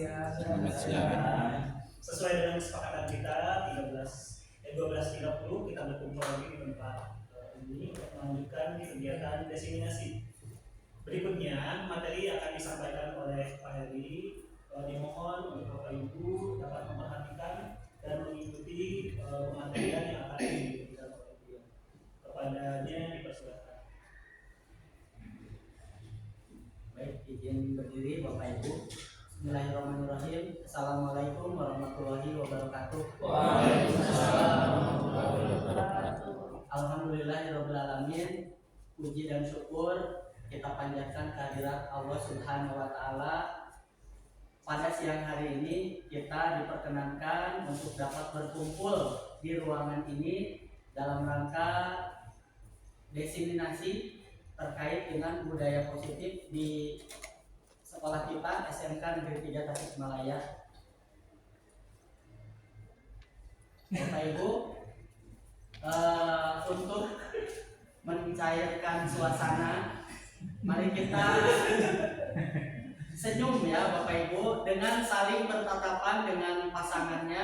Selamat siang. Sesuai dengan kesepakatan kita 12.30 kita berkumpul lagi di tempat ini untuk melanjutkan kegiatan diseminasi. Berikutnya materi akan disampaikan oleh Pak Heri. Dimohon untuk Bapak Ibu dapat memperhatikan dan mengikuti pematerian yang akan diberikan oleh beliau. Kepadanya dipersilakan. Baik, izin berdiri Bapak Ibu. Bismillahirrahmanirrahim. Assalamualaikum warahmatullahi wabarakatuh. Waalaikumsalam warahmatullahi wabarakatuh. Alhamdulillahirabbil alamin. Puji dan syukur kita panjatkan kehadirat Allah Subhanahu wa taala. Pada siang hari ini kita diperkenankan untuk dapat berkumpul di ruangan ini dalam rangka diseminasi terkait dengan budaya positif di sekolah kita SMK Negeri 3 Tasikmalaya. Bapak Ibu, untuk mencairkan suasana, mari kita senyum ya Bapak Ibu dengan saling bertatapan dengan pasangannya.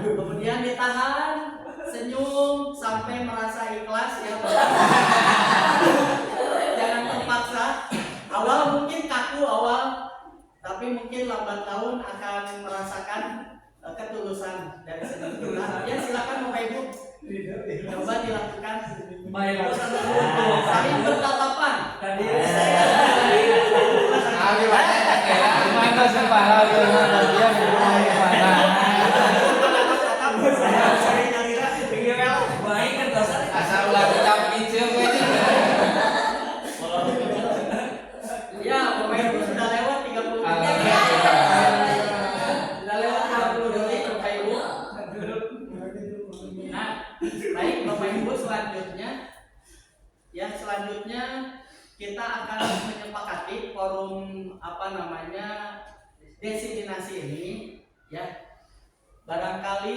Kemudian ditahan senyum sampai merasa ikhlas ya. Jangan terpaksa. Awal mungkin kaku tapi mungkin lambat laun akan merasakan ketulusan dari senyum kita. Ya silakan Bapak Ibu coba dilakukan. Saling bertatapan. Ya, Bapak Ibu sudah lewat 30 detik. Sudah lewat 30 detik Bapak Ibu. Nah, baik Bapak Ibu, selanjutnya kita akan menyepakati forum diseminasi ini ya. Barangkali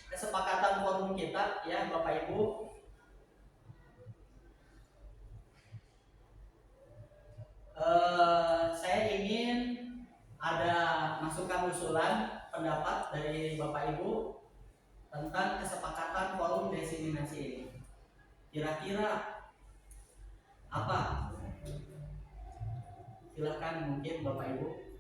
kesepakatan forum kita ya Bapak Ibu, saya ingin ada masukan usulan pendapat dari Bapak Ibu tentang kesepakatan forum diseminasi ini. Kira-kira apa? Silakan mungkin Bapak Ibu.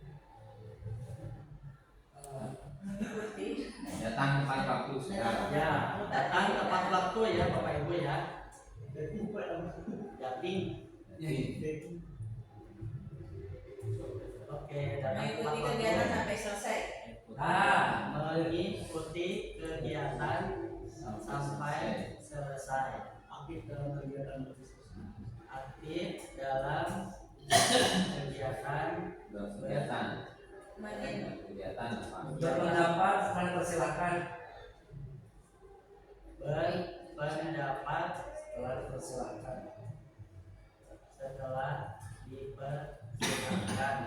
Datang tepat waktu sekarang. Ya, datang tepat waktu ya Bapak Ibu ya. Jating. Oke, datang tepat waktu. Kegiatan sampai selesai. Mengikuti kegiatan sampai selesai. Aktif dalam kegiatan berpendapat akan persilakan. Berpendapat setelah dipersilakan.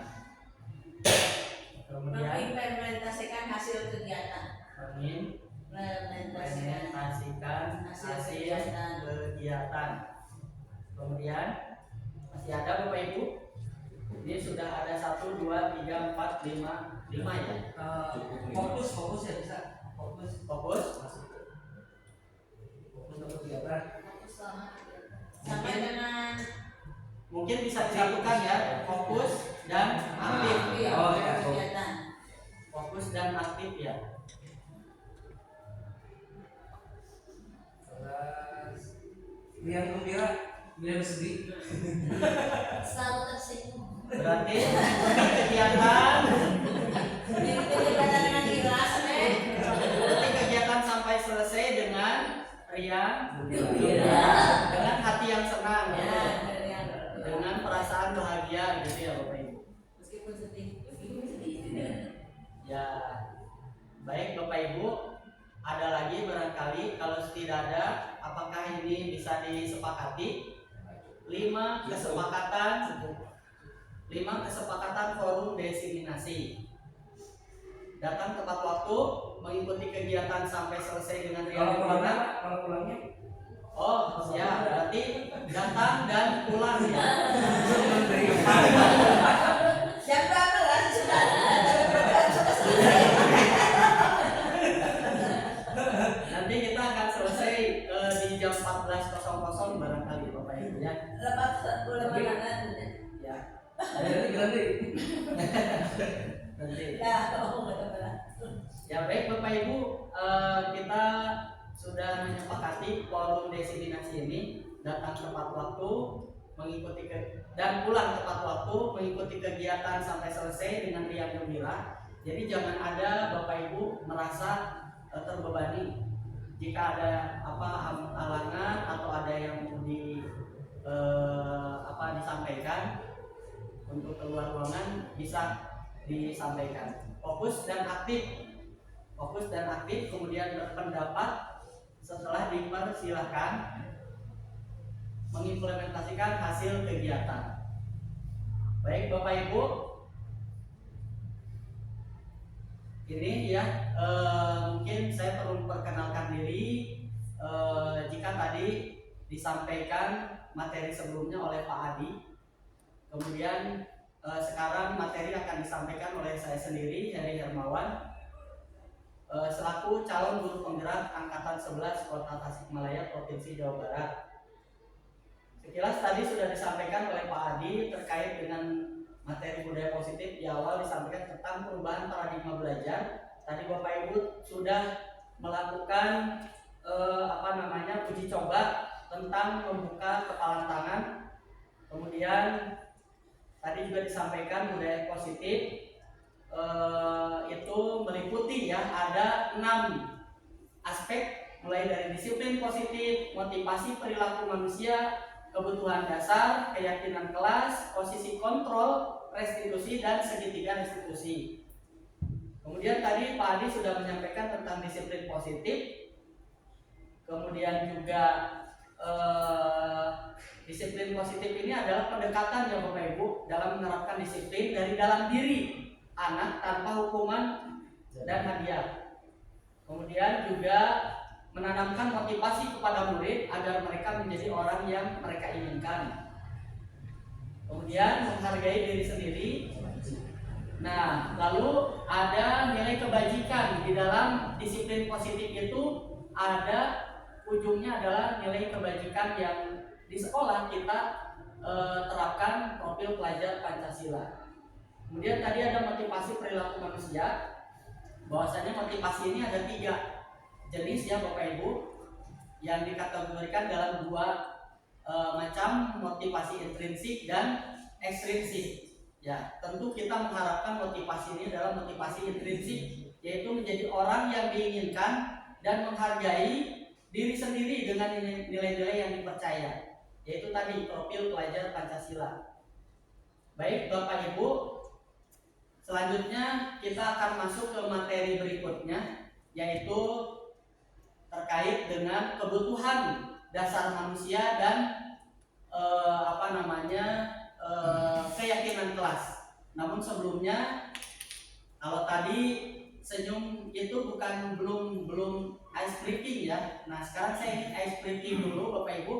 Kemudian mengimplementasikan hasil kegiatan. Mengimplementasikan hasil kegiatan. Kemudian masih ada Bapak Ibu? Ini sudah ada 1, 2, 3, 4, 5 ya. Fokus ya bisa. Fokus Untuk kegiatan. Sama dengan mungkin bisa dilakukan ya, fokus dan aktif. kegiatan. Fokus dan aktif ya. Yang gembira, yang sedih. Selalu tersinggung. Berarti kegiatan Jadi kegiatan dengan ikhlas, kegiatan sampai selesai dengan riang Gembira. dengan hati yang senang, Ya, yang dengan perasaan bahagia gitu ya Bapak Ibu. meskipun sedih. Ya, baik Bapak Ibu, ada lagi barangkali kalau tidak ada, apakah ini bisa disepakati? 5 kesepakatan forum desiminasi. Datang tepat waktu, mengikuti kegiatan sampai selesai dengan Kalau riang pulangnya, gembira. kalau pulangnya Oh, ya, berarti datang dan pulang ya. Jam berapa lah sudah? Nanti kita akan selesai di jam 14.00 barangkali Bapak Ibu ya. Lepas boleh mana? Ya, ganti. nanti. Ya, betul. Ya baik Bapak Ibu, kita sudah menyepakati forum desiminasi ini datang tepat waktu, mengikuti dan pulang tepat waktu, mengikuti kegiatan sampai selesai dengan riang gembira. Jadi jangan ada Bapak Ibu merasa terbebani jika ada halangan atau ada yang mau disampaikan untuk keluar ruangan bisa disampaikan. Fokus dan aktif, kemudian berpendapat setelah dipersilahkan mengimplementasikan hasil kegiatan. Baik Bapak Ibu, ini ya mungkin saya perlu memperkenalkan diri. Jika tadi disampaikan materi sebelumnya oleh Pak Adi, kemudian sekarang materi akan disampaikan oleh saya sendiri, Heri Hermawan, selaku calon guru penggerak angkatan 11 Kota Tasikmalaya Provinsi Jawa Barat. Sekilas tadi sudah disampaikan oleh Pak Adi terkait dengan materi budaya positif. Di awal disampaikan tentang perubahan paradigma belajar. Tadi Bapak Ibu sudah melakukan uji coba tentang membuka kepalan tangan. Kemudian tadi juga disampaikan budaya positif itu meliputi ya ada 6 aspek, mulai dari disiplin positif, motivasi perilaku manusia, kebutuhan dasar, keyakinan kelas, posisi kontrol, restitusi, dan segitiga restitusi. Kemudian tadi Pak Adi sudah menyampaikan tentang disiplin positif. Kemudian juga disiplin positif ini adalah pendekatan ya Bapak Ibu dalam menerapkan disiplin dari dalam diri anak tanpa hukuman dan hadiah. Kemudian juga menanamkan motivasi kepada murid agar mereka menjadi orang yang mereka inginkan. Kemudian menghargai diri sendiri. Nah, lalu ada nilai kebajikan di dalam disiplin positif itu, ada ujungnya adalah nilai kebajikan yang di sekolah kita terapkan profil pelajar Pancasila. Kemudian tadi ada motivasi perilaku manusia. Bahwasanya motivasi ini ada 3 jenis ya Bapak Ibu, yang dikategorikan dalam 2 macam motivasi intrinsik dan ekstrinsik. Ya, tentu kita mengharapkan motivasi ini adalah motivasi intrinsik, yaitu menjadi orang yang diinginkan dan menghargai diri sendiri dengan nilai-nilai yang dipercaya, yaitu tadi profil pelajar Pancasila. Baik Bapak Ibu, selanjutnya kita akan masuk ke materi berikutnya, yaitu terkait dengan kebutuhan dasar manusia dan keyakinan kelas. Namun sebelumnya, kalau tadi senyum itu belum ice breaking ya. Nah sekarang saya ingin ice breaking dulu Bapak Ibu.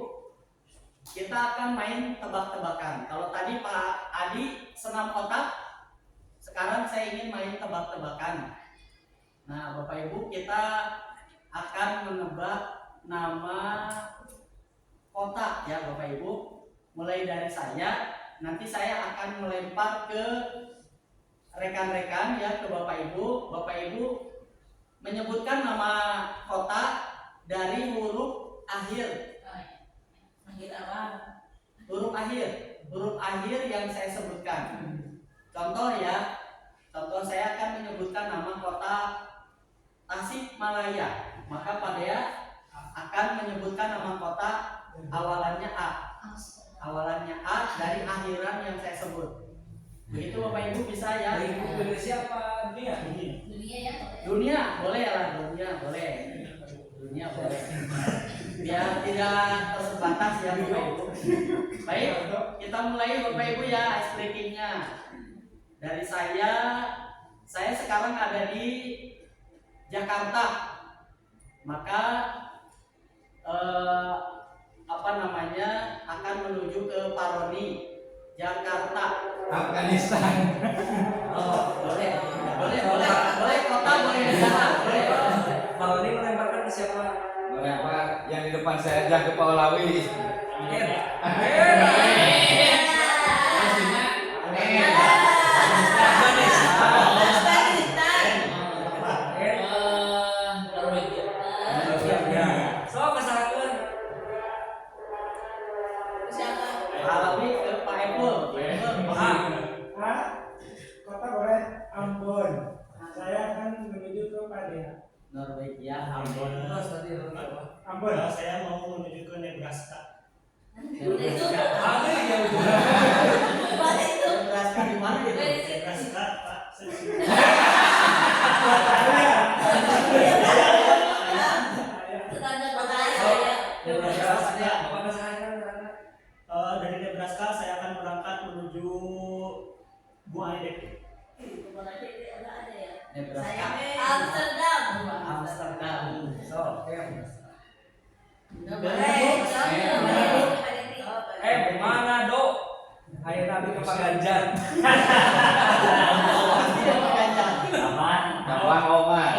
Kita akan main tebak-tebakan. Kalau tadi Pak Adi senam otak, sekarang saya ingin main tebak-tebakan. Nah Bapak Ibu, kita akan menebak nama kota ya Bapak Ibu. Mulai dari saya, nanti saya akan melempar ke rekan-rekan ya, ke Bapak Ibu. Bapak Ibu menyebutkan nama kota dari huruf akhir. Huruf akhir yang saya sebutkan. Contoh ya, saya akan menyebutkan nama kota Tasikmalaya. Maka pada akan menyebutkan nama kota awalannya A dari akhiran yang saya sebut. Begitu Bapak Ibu bisa ya? Indonesia apa dunia? Dunia ya. Dunia boleh lah, dunia boleh. Dunia boleh. Biar tidak terbatas ya Bapak Ibu. Baik, kita mulai Bapak Ibu ya ice breaking-nya. Dari saya sekarang ada di Jakarta. Maka akan menuju ke Paroni, Jakarta. Afghanistan. Oh, boleh kota, boleh negara, boleh. Kalau ini melemparkan ke siapa? Boleh apa? Yang di depan saya aja ke Pak Olawi. So kesalahan. Siapa? Alawi ke Pak Epul. Kota boleh Ambon. Saya akan menuju ke Padea. Norwegia, Ambon. Terus tadi apa? Ambon. Saya mau menuju ke Nebraska. Itu. Ada yang Mana itu? Nebraska di mana itu? Nebraska, Pak. Tetangga kota saya. Nebraska. apa kesalahan? Dari Nebraska saya akan berangkat menuju Buaidek. Ada ya. Nebraska. Amsterdam. Amsterdam. So, oke. Manado. Ayo nabi ke Pak Ganjar. Kapan Omar?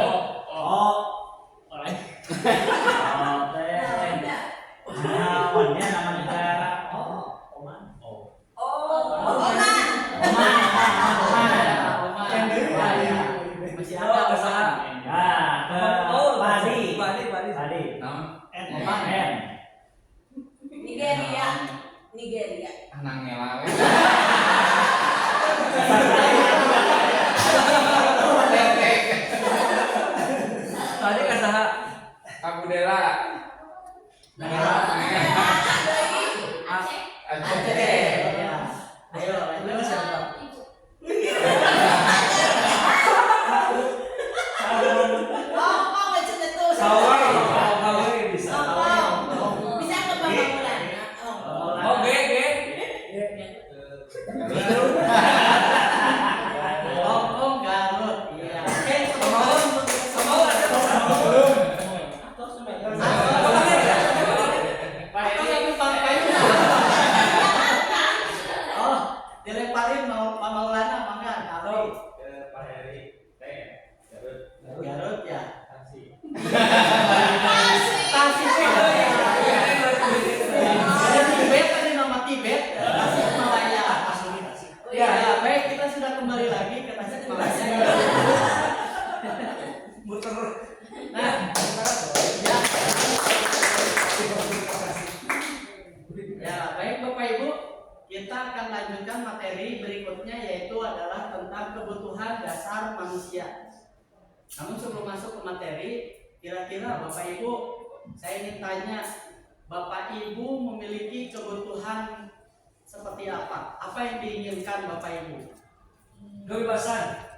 Masih ada kesalahan. Nigeria. Nang ngelawe. Tadi kesalahan. Abu Dela. Ayo, lanjut siapa? Bisa ke Pembangunan. Hongkong, Garut. Iya. Oke, dilemparin mau Maulana apa enggak? Garut ya. Tibet tadi nama Tibet, Tasikmalaya. Ya, baik kita sudah kembali lagi ke Tasikmalaya. Nah, ya baik Bapak Ibu, kita akan lanjutkan materi berikutnya yaitu adalah tentang kebutuhan dasar manusia. Namun sebelum masuk ke materi, kira-kira Bapak Ibu, saya ingin tanya, Bapak Ibu memiliki kebutuhan seperti apa? Apa yang diinginkan Bapak Ibu? Kebebasan.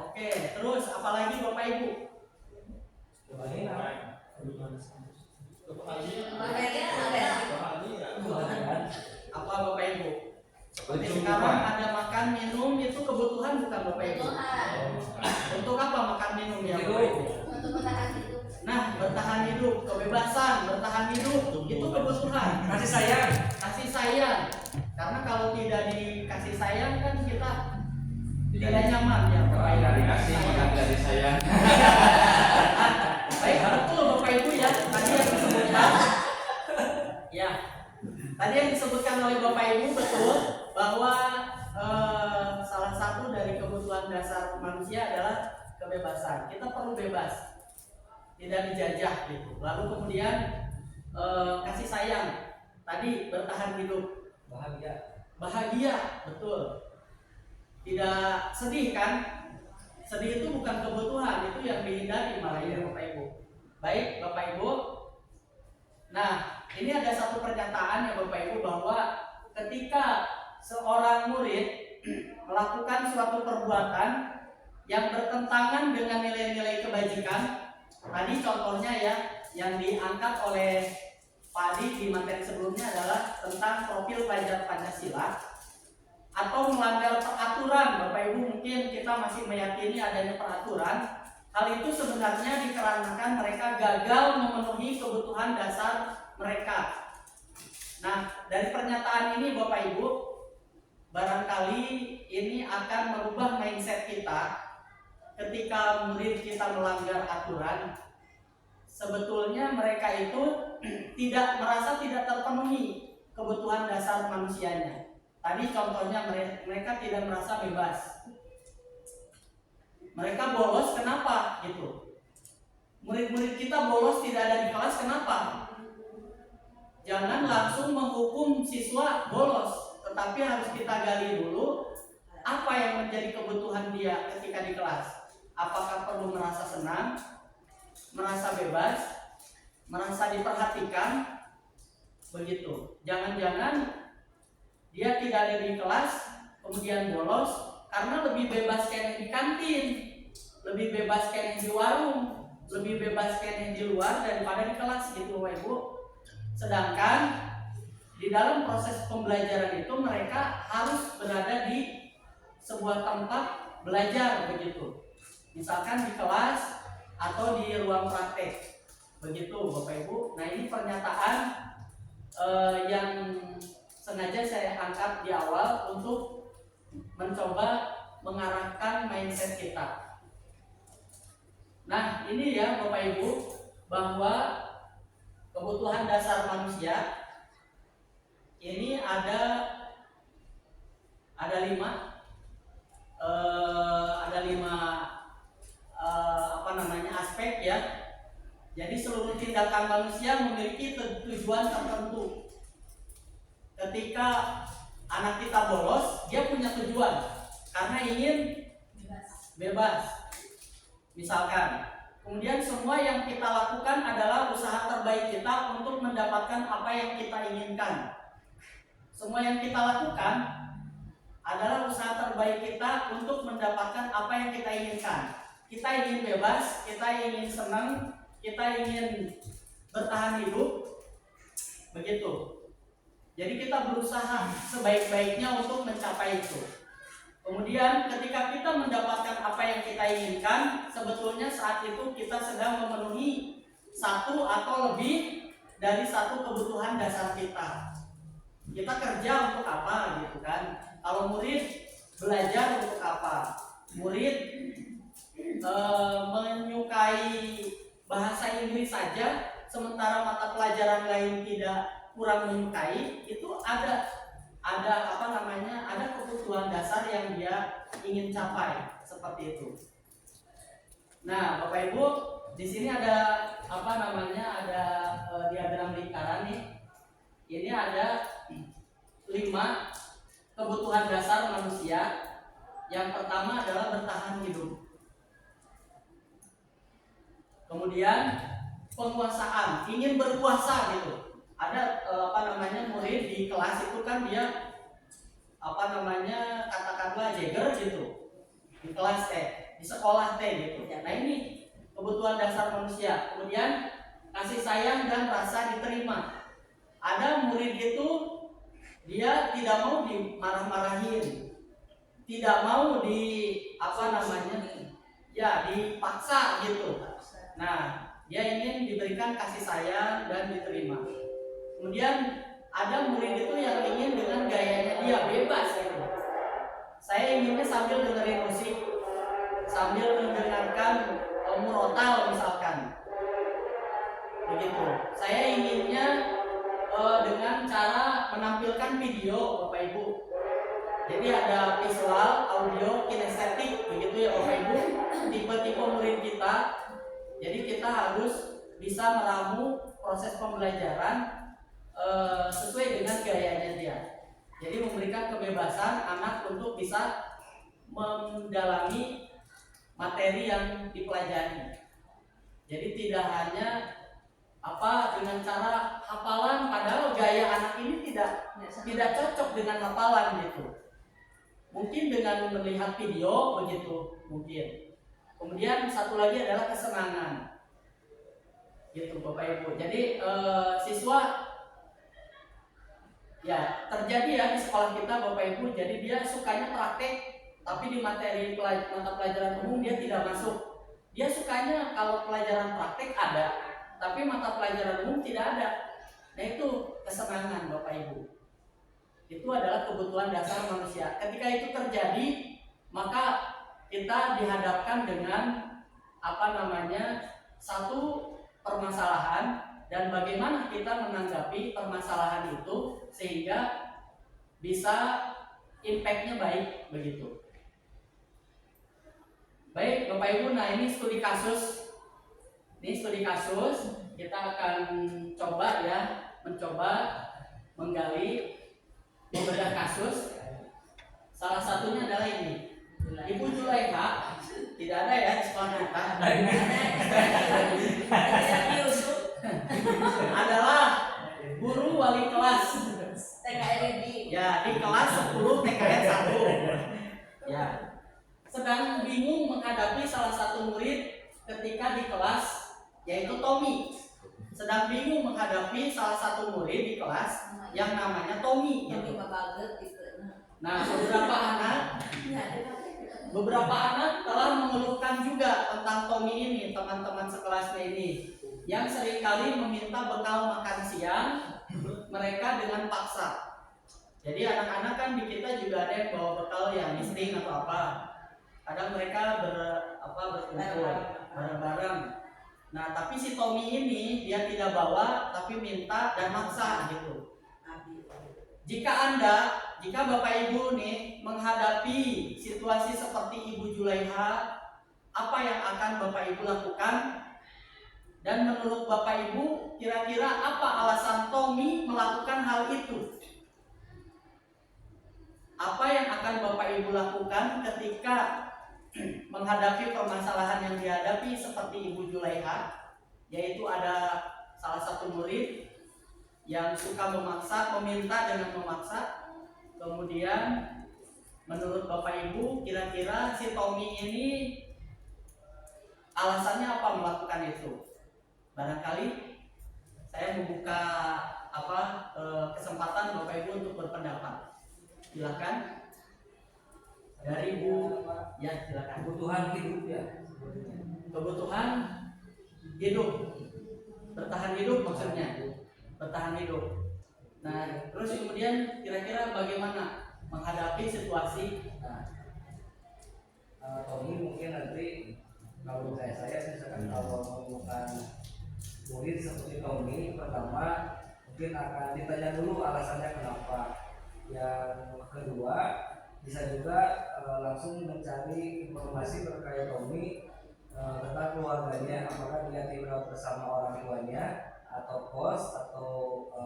Oke, terus apalagi Bapak Ibu? Apa Bapak Ibu? Seperti sekarang ada makan minum itu kebutuhan bukan Bapak Ibu? Untuk apa makan minum ya Bapak Ibu? Untuk bertahan hidup. Nah, bertahan hidup, kebebasan, bertahan hidup itu kebutuhan. Kasih sayang. Karena kalau tidak dikasih sayang kan kita tidak nyaman ya Bapak Ibu. Dari kasih maka dari sayang. Baik, betul Bapak Ibu ya. Tadi yang disebutkan, ya, tadi yang disebutkan oleh Bapak Ibu betul bahwa salah satu dari kebutuhan dasar manusia adalah kebebasan. Kita perlu bebas, tidak dijajah gitu. Lalu kemudian kasih sayang. Tadi bertahan hidup, bahagia, betul. Tidak sedih kan? Sedih itu bukan kebutuhan, itu yang dihindari malah ya Bapak Ibu. Baik Bapak Ibu. Nah, ini ada satu pernyataan ya Bapak Ibu, bahwa ketika seorang murid melakukan suatu perbuatan yang bertentangan dengan nilai-nilai kebajikan, tadi contohnya ya yang diangkat oleh Pak Adi di materi sebelumnya adalah tentang profil pelajar Pancasila, atau melanggar peraturan. Bapak Ibu, mungkin kita masih meyakini adanya peraturan. Hal itu sebenarnya dikarenakan mereka gagal memenuhi kebutuhan dasar mereka. Nah, dari pernyataan ini Bapak Ibu, barangkali ini akan merubah mindset kita ketika murid kita melanggar aturan. Sebetulnya mereka itu tidak merasa tidak terpenuhi kebutuhan dasar manusianya. Tadi contohnya mereka tidak merasa bebas. Mereka bolos kenapa gitu? Murid-murid kita bolos tidak ada di kelas kenapa? Jangan langsung menghukum siswa bolos, tetapi harus kita gali dulu apa yang menjadi kebutuhan dia ketika di kelas. Apakah perlu merasa senang, merasa bebas, merasa diperhatikan, begitu. Jangan-jangan dia tidak ada di kelas kemudian bolos karena lebih bebas kayaknya di kantin, lebih bebas kayaknya di warung, lebih bebas kayaknya di luar daripada di kelas gitu Bapak Ibu. Sedangkan di dalam proses pembelajaran itu mereka harus berada di sebuah tempat belajar begitu. Misalkan di kelas atau di ruang praktek. Begitu Bapak Ibu. Nah, ini pernyataan yang sengaja saya angkat di awal untuk mencoba mengarahkan mindset kita. Nah, ini ya Bapak Ibu, bahwa kebutuhan dasar manusia ini ada 5 aspek ya. Jadi seluruh tindakan manusia memiliki tujuan tertentu. Ketika anak kita bolos, dia punya tujuan karena ingin bebas. Misalkan, kemudian semua yang kita lakukan adalah usaha terbaik kita untuk mendapatkan apa yang kita inginkan. Semua yang kita lakukan adalah usaha terbaik kita untuk mendapatkan apa yang kita inginkan. Kita ingin bebas, kita ingin senang, kita ingin bertahan hidup, begitu. Jadi kita berusaha sebaik-baiknya untuk mencapai itu. Kemudian ketika kita mendapatkan apa yang kita inginkan, sebetulnya saat itu kita sedang memenuhi satu atau lebih dari satu kebutuhan dasar kita. Kita kerja untuk apa gitu kan? Kalau murid belajar untuk apa? Murid menyukai bahasa Inggris saja, sementara mata pelajaran lain tidak kurang menyukai, itu ada kebutuhan dasar yang dia ingin capai seperti itu. Nah, Bapak Ibu, di sini ada diagram lingkaran nih. Ini ada 5 kebutuhan dasar manusia. Yang pertama adalah bertahan hidup. Kemudian penguasaan, ingin berkuasa gitu. Ada murid di kelas itu kan dia katakanlah Jagger gitu. Di kelas di sekolah gitu. Nah, ini kebutuhan dasar manusia. Kemudian kasih sayang dan rasa diterima. Ada murid itu dia tidak mau dimarah-marahin, tidak mau dipaksa gitu. Nah, dia ingin diberikan kasih sayang dan diterima. Kemudian ada murid itu yang ingin dengan gayanya dia bebas gitu. Saya inginnya sambil dengerin musik, sambil mendengarkan murotal misalkan, begitu. Saya inginnya dengan cara menampilkan video Bapak Ibu. Jadi ada visual, audio, kinestetik, begitu ya Bapak Ibu. Tipe-tipe murid kita. Jadi kita harus bisa meramu proses pembelajaran sesuai dengan gayanya dia. Jadi memberikan kebebasan anak untuk bisa mendalami materi yang dipelajari. Jadi tidak hanya dengan cara hafalan, padahal gaya anak ini tidak cocok dengan hafalan gitu. Mungkin dengan melihat video begitu mungkin. Kemudian satu lagi adalah kesenangan. Gitu Bapak Ibu. Jadi siswa ya terjadi ya di sekolah kita Bapak Ibu. Jadi dia sukanya praktek, tapi di materi mata pelajaran umum dia tidak masuk. Dia sukanya kalau pelajaran praktek ada, tapi mata pelajaran umum tidak ada. Nah itu kesenangan Bapak Ibu. Itu adalah kebutuhan dasar manusia. Ketika itu terjadi, maka kita dihadapkan dengan satu permasalahan dan bagaimana kita menanggapi permasalahan itu sehingga bisa impact-nya baik begitu. Baik Bapak Ibu, nah ini studi kasus. Ini studi kasus, kita akan mencoba menggali beberapa kasus. Salah satunya adalah ini. Ibu Julaiha, tidak ada ya di sekolah kita. Adalah guru wali kelas. TKRD. Ya, di kelas 10 TKR 1. Ya. Sedang bingung menghadapi salah satu murid ketika di kelas, yaitu Tommy. Sedang bingung menghadapi salah satu murid di kelas yang namanya Tommy. Yang lima banget itu. Nah, beberapa anak telah mengeluhkan juga tentang Tommy ini, teman-teman sekelasnya ini, yang seringkali meminta bekal makan siang mereka dengan paksa. Jadi anak-anak kan di kita juga ada yang bawa bekal yang misting atau apa. Kadang mereka berkumpul bareng-bareng. Nah, tapi si Tommy ini dia tidak bawa, tapi minta dan maksa gitu. Jika Bapak Ibu nih menghadapi situasi seperti Ibu Julaiha, apa yang akan Bapak Ibu lakukan? Dan menurut Bapak Ibu, kira-kira apa alasan Tommy melakukan hal itu? Apa yang akan Bapak Ibu lakukan ketika menghadapi permasalahan yang dihadapi seperti Ibu Julaiha, yaitu ada salah satu murid yang suka meminta dengan memaksa. Kemudian menurut Bapak Ibu, kira-kira si Tommy ini alasannya apa melakukan itu? Barangkali saya membuka kesempatan Bapak Ibu untuk berpendapat. Silakan. Dari Bu, ya silakan. Kebutuhan hidup ya. Kebutuhan hidup, bertahan hidup maksudnya, bertahan hidup. Nah, terus kemudian kira-kira bagaimana menghadapi situasi? Tommy mungkin nanti kalau saya misalkan kalau menemukan murid seperti Tommy, pertama mungkin akan ditanya dulu alasannya kenapa. Yang kedua bisa juga langsung mencari informasi terkait Tommy tentang keluarganya, apakah dia tinggal bersama orang tuanya atau kos atau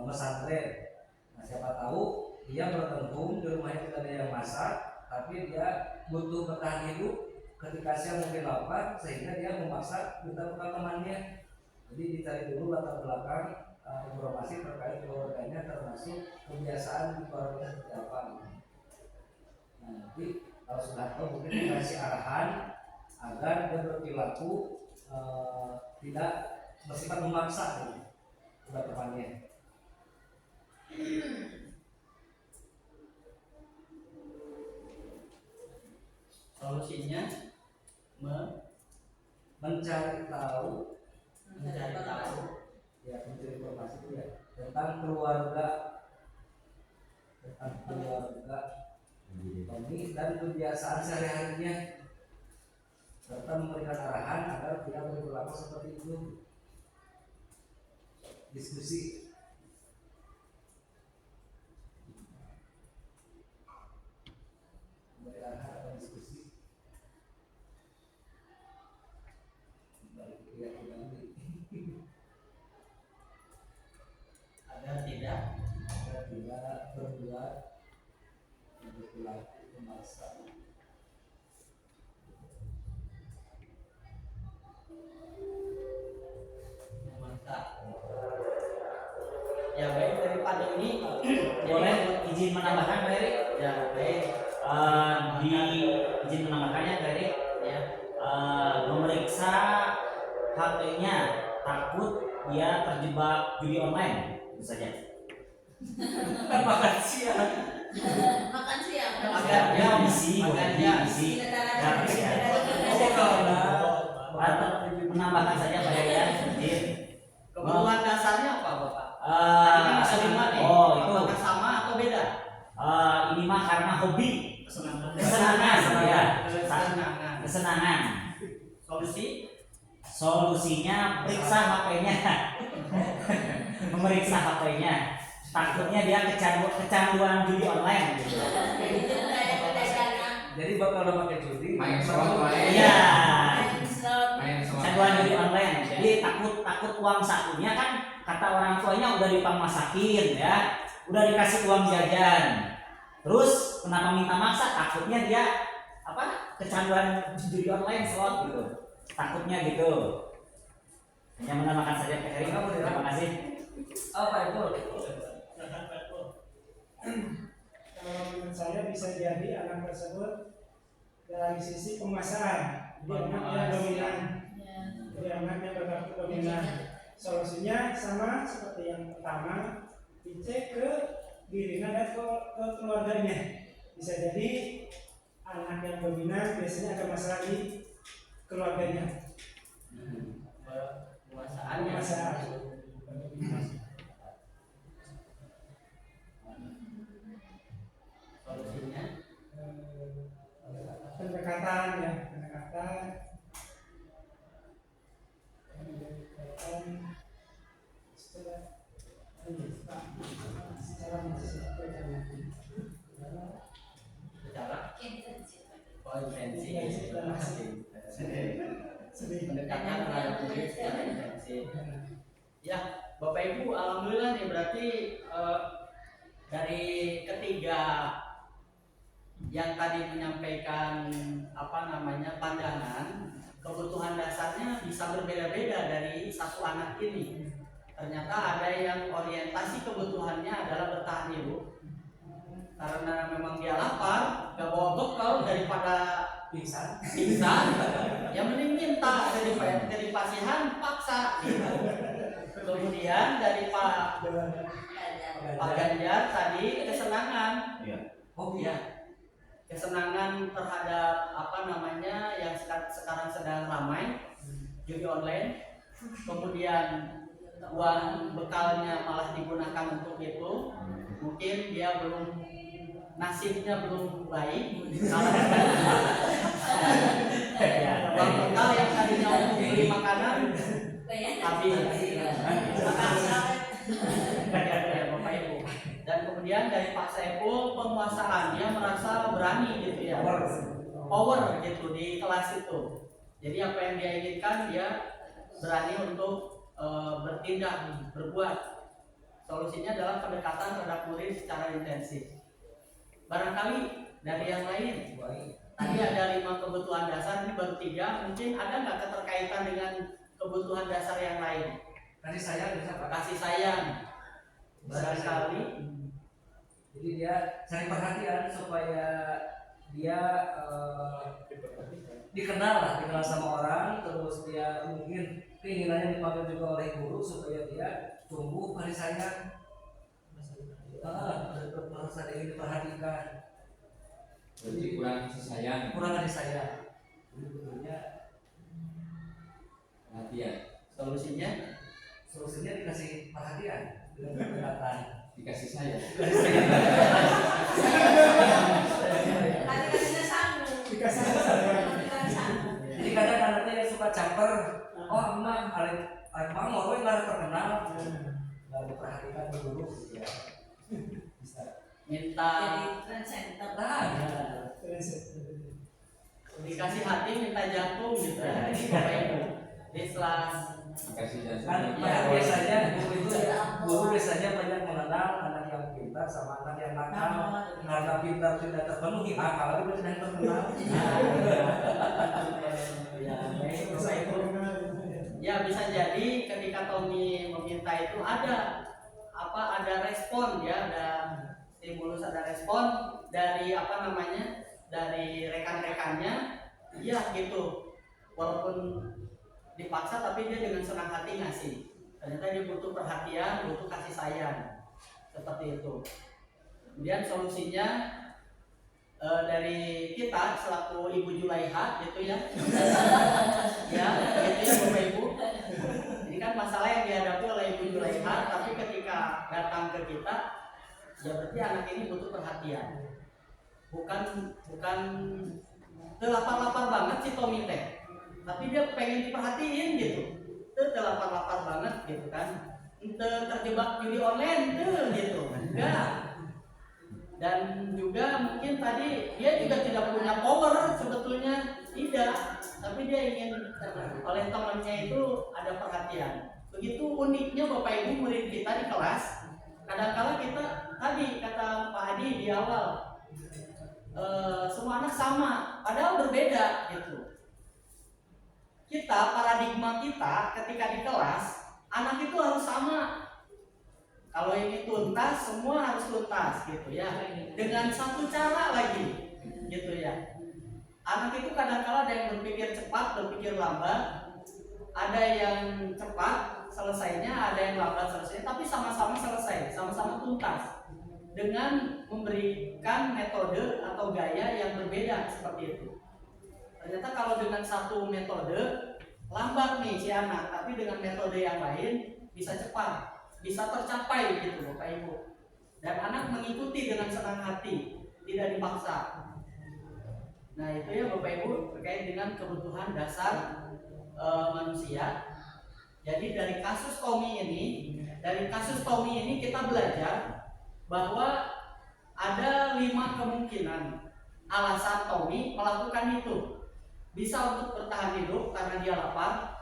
mesantren. Nah, siapa tahu dia bertentum di rumahnya tidak ada yang masak, tapi dia butuh bertahan hidup ketika siang mungkin lapar, sehingga dia memaksa minta bekal temannya. Jadi dicari dulu latar belakang informasi terkait keluarganya, termasuk kebiasaan di keluarga seperti apa. Nah, nanti kalau sudah tahu mungkin dikasih arahan agar dia berperilaku tidak bersifat memaksa kepada temannya. Solusinya mencari tahu ya, mencari informasi itu ya tentang keluarga Tommy dan kebiasaan sehari-harinya, serta memberikan arahan agar tidak berperilaku seperti itu. Diskusi. Memberi arahan atau diskusi. agar tidak berbuat berperilaku memaksa. Ya baik, daripada ini Boleh izin menambahkan Pak Heri? ya baik. Di izin menambahkannya Pak Heri, Ya memeriksa HP-nya takut dia terjebak judi online itu saja. makan siang. Makan siang. Makan Ya misi, makan boleh siang. misi. Kita Gratis ya. taruh. Menambahkan saja Pak Heri ya, izin. Kebutuhan dasarnya apa Bapak? Ada 5 nih. Oh itu. Apakah sama atau beda? Ini mah karena hobi, Kesenangan. kesenangan, ya, Kesenangan. kesenangan. Solusinya periksa HP-nya, memeriksa HP-nya. Takutnya dia kecanduan judi online gitu. Itu kayak kedatangan. Jadi bakal udah pakai judi. Main slot main. Iya. Main slot. Main slot. Kecanduan judi online. Jadi takut uang sakunya kan kata orang tuanya udah dipamasakin ya, udah dikasih uang jajan. Terus kenapa minta maksa? Takutnya dia kecanduan judi online slot gitu. Takutnya gitu. Hanya menambahkan saja Pak Heri. Terima kasih. Apa itu? Kalau menurut saya bisa jadi anak tersebut dari sisi penguasaan, jadi anak yang dominan, Ya. jadi anak yang berkartu dominan. Solusinya sama seperti yang pertama, dicek ke dirinya dan ke keluarganya. Bisa jadi anak yang dominan biasanya ada masalah di keluarganya. Penguasaannya. Penguasaan. Solusinya Pendekatan ya, secara secara intensi. Pendekatan terhadap murid secara intensif. Ya, Bapak Ibu, alhamdulillah nih berarti dari ketiga yang tadi menyampaikan pandangan, kebutuhan dasarnya bisa berbeda-beda dari satu anak ini. Ternyata ada yang orientasi kebutuhannya adalah bertahan hidup karena memang dia lapar, gak bawa bekal daripada Pingsan. ya mending minta dari pasihan paksa. Kemudian dari Pak Ganjar tadi kesenangan. Oh Ya, kesenangan terhadap yang sekarang sedang ramai, judi online. Kemudian uang bekalnya malah digunakan untuk itu. Mungkin dia nasibnya belum baik. Uang bekal yang tadinya untuk beli makanan habis. Ya, Bapak Ibu. Dan kemudian dari Pak Saiful penguasaannya merasa berani gitu ya. Power gitu di kelas itu. Jadi apa yang dia inginkan dia berani untuk bertindak, berbuat. Solusinya adalah pendekatan terhadap murid secara intensif. Barangkali dari yang lain, tadi ada 5 kebutuhan dasar, ini baru 3. Mungkin ada nggak keterkaitan dengan kebutuhan dasar yang lain? Kasih sayang bisa Pak. Kasih sayang. Barangkali. Jadi dia cari perhatian supaya dia dikenal sama orang, terus dia mungkin keinginannya dipanggil juga oleh guru supaya dia tumbuh kasih sayang. Merasa ingin diperhatikan. Jadi kurang kasih sayang. Kurang kasih sayang. Jadi betulnya Perhatian. solusinya dikasih perhatian dengan pendekatan. Dikasih sayang. Kasih sambung. dikasih sayang. Jadi kadang anaknya yang suka caper, oh emak bang mau nggak terkenal, nggak diperhatikan dulu gitu ya. Bisa. Minta Jadi transcenter. dikasih hati, minta jantung gitu ya. Ini Bapak Ibu. Di kelas Dikasih Kan sayang. biasanya guru biasanya banyak mengenal anak yang pintar sama anak yang nakal. Karena pintar tidak terpenuhi, nakal itu tidak terkenal. ya, baik, Bapak Ibu. Ya bisa jadi ketika Tommy meminta itu ada respon ya, ada stimulus, ada respon dari dari rekan-rekannya, ya gitu. Walaupun dipaksa tapi dia dengan senang hati ngasih. Ternyata dia butuh perhatian, butuh kasih sayang, seperti itu. Kemudian solusinya dari kita selaku Ibu Julaiha gitu ya, ya gitu ya Bapak Ibu. Ini kan masalah yang dihadapi oleh Ibu Julaiha, tapi ketika datang ke kita, ya berarti anak ini butuh perhatian. Bukan lapar-lapar banget si Tommy teh, tapi dia pengen diperhatiin gitu. Lapar-lapar banget gitu kan. Terjebak judi online gitu. Enggak. Dan juga mungkin tadi dia juga tidak punya power sebetulnya, tidak, tapi dia ingin oleh temannya itu ada perhatian. Begitu uniknya Bapak Ibu murid kita di kelas, kadang-kala kita tadi kata Pak Adi di awal, semua anak sama, padahal berbeda gitu. Kita, paradigma kita ketika di kelas, anak itu harus sama. Kalau ini tuntas, semua harus tuntas gitu ya. Dengan satu cara lagi gitu ya. Anak itu kadang-kala ada yang berpikir cepat, berpikir lambat. Ada yang cepat selesainya, ada yang lambat selesainya, tapi sama-sama selesai, sama-sama tuntas. Dengan memberikan metode atau gaya yang berbeda seperti itu. Ternyata kalau dengan satu metode lambat nih si anak, tapi dengan metode yang lain bisa cepat, bisa tercapai gitu Bapak Ibu. Dan anak mengikuti dengan senang hati, tidak dipaksa. Nah itu ya Bapak Ibu terkait dengan kebutuhan dasar manusia. Jadi dari kasus Tommy ini kita belajar bahwa ada 5 kemungkinan alasan Tommy melakukan itu. Bisa untuk bertahan hidup karena dia lapar,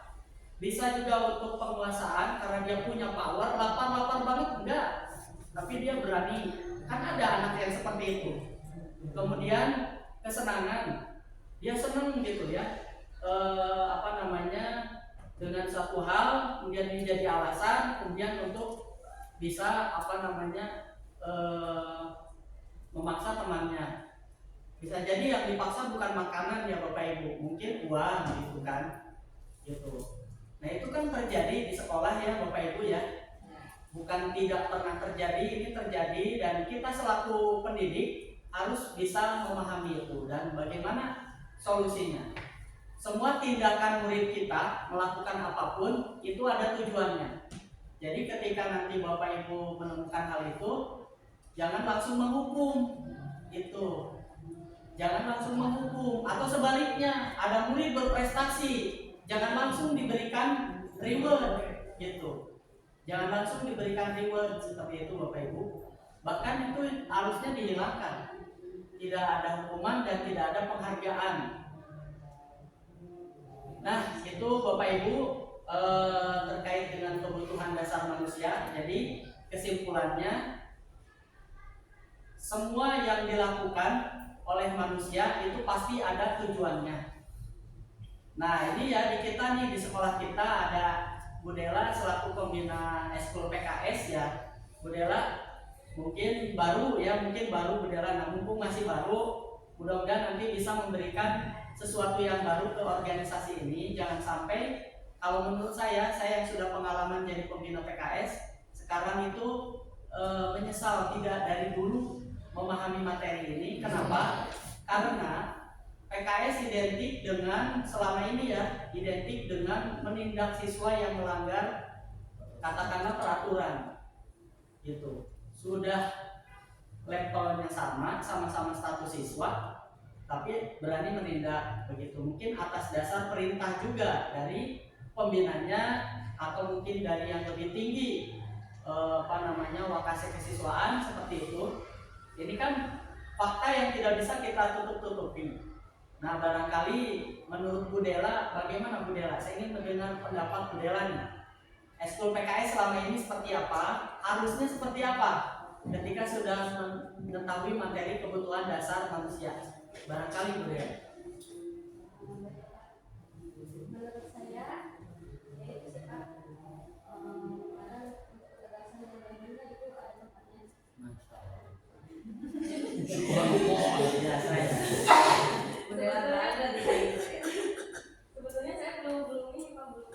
bisa juga untuk penguasaan karena dia punya power. Lapar banget enggak, tapi dia berani. Kan ada anak yang seperti itu. Kemudian kesenangan, dia senang gitu ya, dengan satu hal kemudian menjadi alasan kemudian untuk bisa memaksa temannya. Bisa jadi yang dipaksa bukan makanan ya Bapak Ibu, mungkin uang gitu kan, gitu. Nah itu kan terjadi di sekolah ya Bapak Ibu ya, bukan tidak pernah terjadi, ini terjadi dan kita selaku pendidik harus bisa memahami itu dan bagaimana solusinya. Semua tindakan murid kita melakukan apapun itu ada tujuannya. Jadi ketika nanti Bapak Ibu menemukan hal itu, jangan langsung menghukum itu. Jangan langsung menghukum, atau sebaliknya ada murid berprestasi, jangan langsung diberikan reward gitu. Jangan langsung diberikan reward seperti itu Bapak Ibu. Bahkan itu harusnya dihilangkan. Tidak ada hukuman dan tidak ada penghargaan. Nah, itu Bapak Ibu terkait dengan kebutuhan dasar manusia. Jadi kesimpulannya, semua yang dilakukan oleh manusia itu pasti ada tujuannya. Nah ini ya di kita nih, di sekolah kita ada Bu Dela selaku pembina Eskul PKS ya. Bu Dela mungkin baru Bu Dela, nah mumpung masih baru, mudah-mudahan nanti bisa memberikan sesuatu yang baru ke organisasi ini. Jangan sampai, kalau menurut saya yang sudah pengalaman jadi pembina PKS, sekarang itu menyesal tidak dari dulu memahami materi ini. Kenapa? Karena PKS identik dengan selama ini ya, identik dengan menindak siswa yang melanggar katakanlah peraturan gitu. Sudah levelnya sama-sama status siswa, tapi berani menindak begitu. Mungkin atas dasar perintah juga dari pembinanya atau mungkin dari yang lebih tinggi wakase kesiswaan seperti itu. Ini kan fakta yang tidak bisa kita tutup-tutupi. Nah barangkali menurut Bu Dela, bagaimana Bu Dela? Saya ingin mendengar pendapat Bu Dela nih. Eskul PKS selama ini seperti apa? Harusnya seperti apa ketika sudah mengetahui materi kebutuhan dasar manusia? Barangkali Bu Dela. Menurut saya, yaitu sikap kecerdasan yang berbeda itu ada tempatnya Biasa ya. Udah ada di sini. Sebetulnya saya belum ini Pak, belum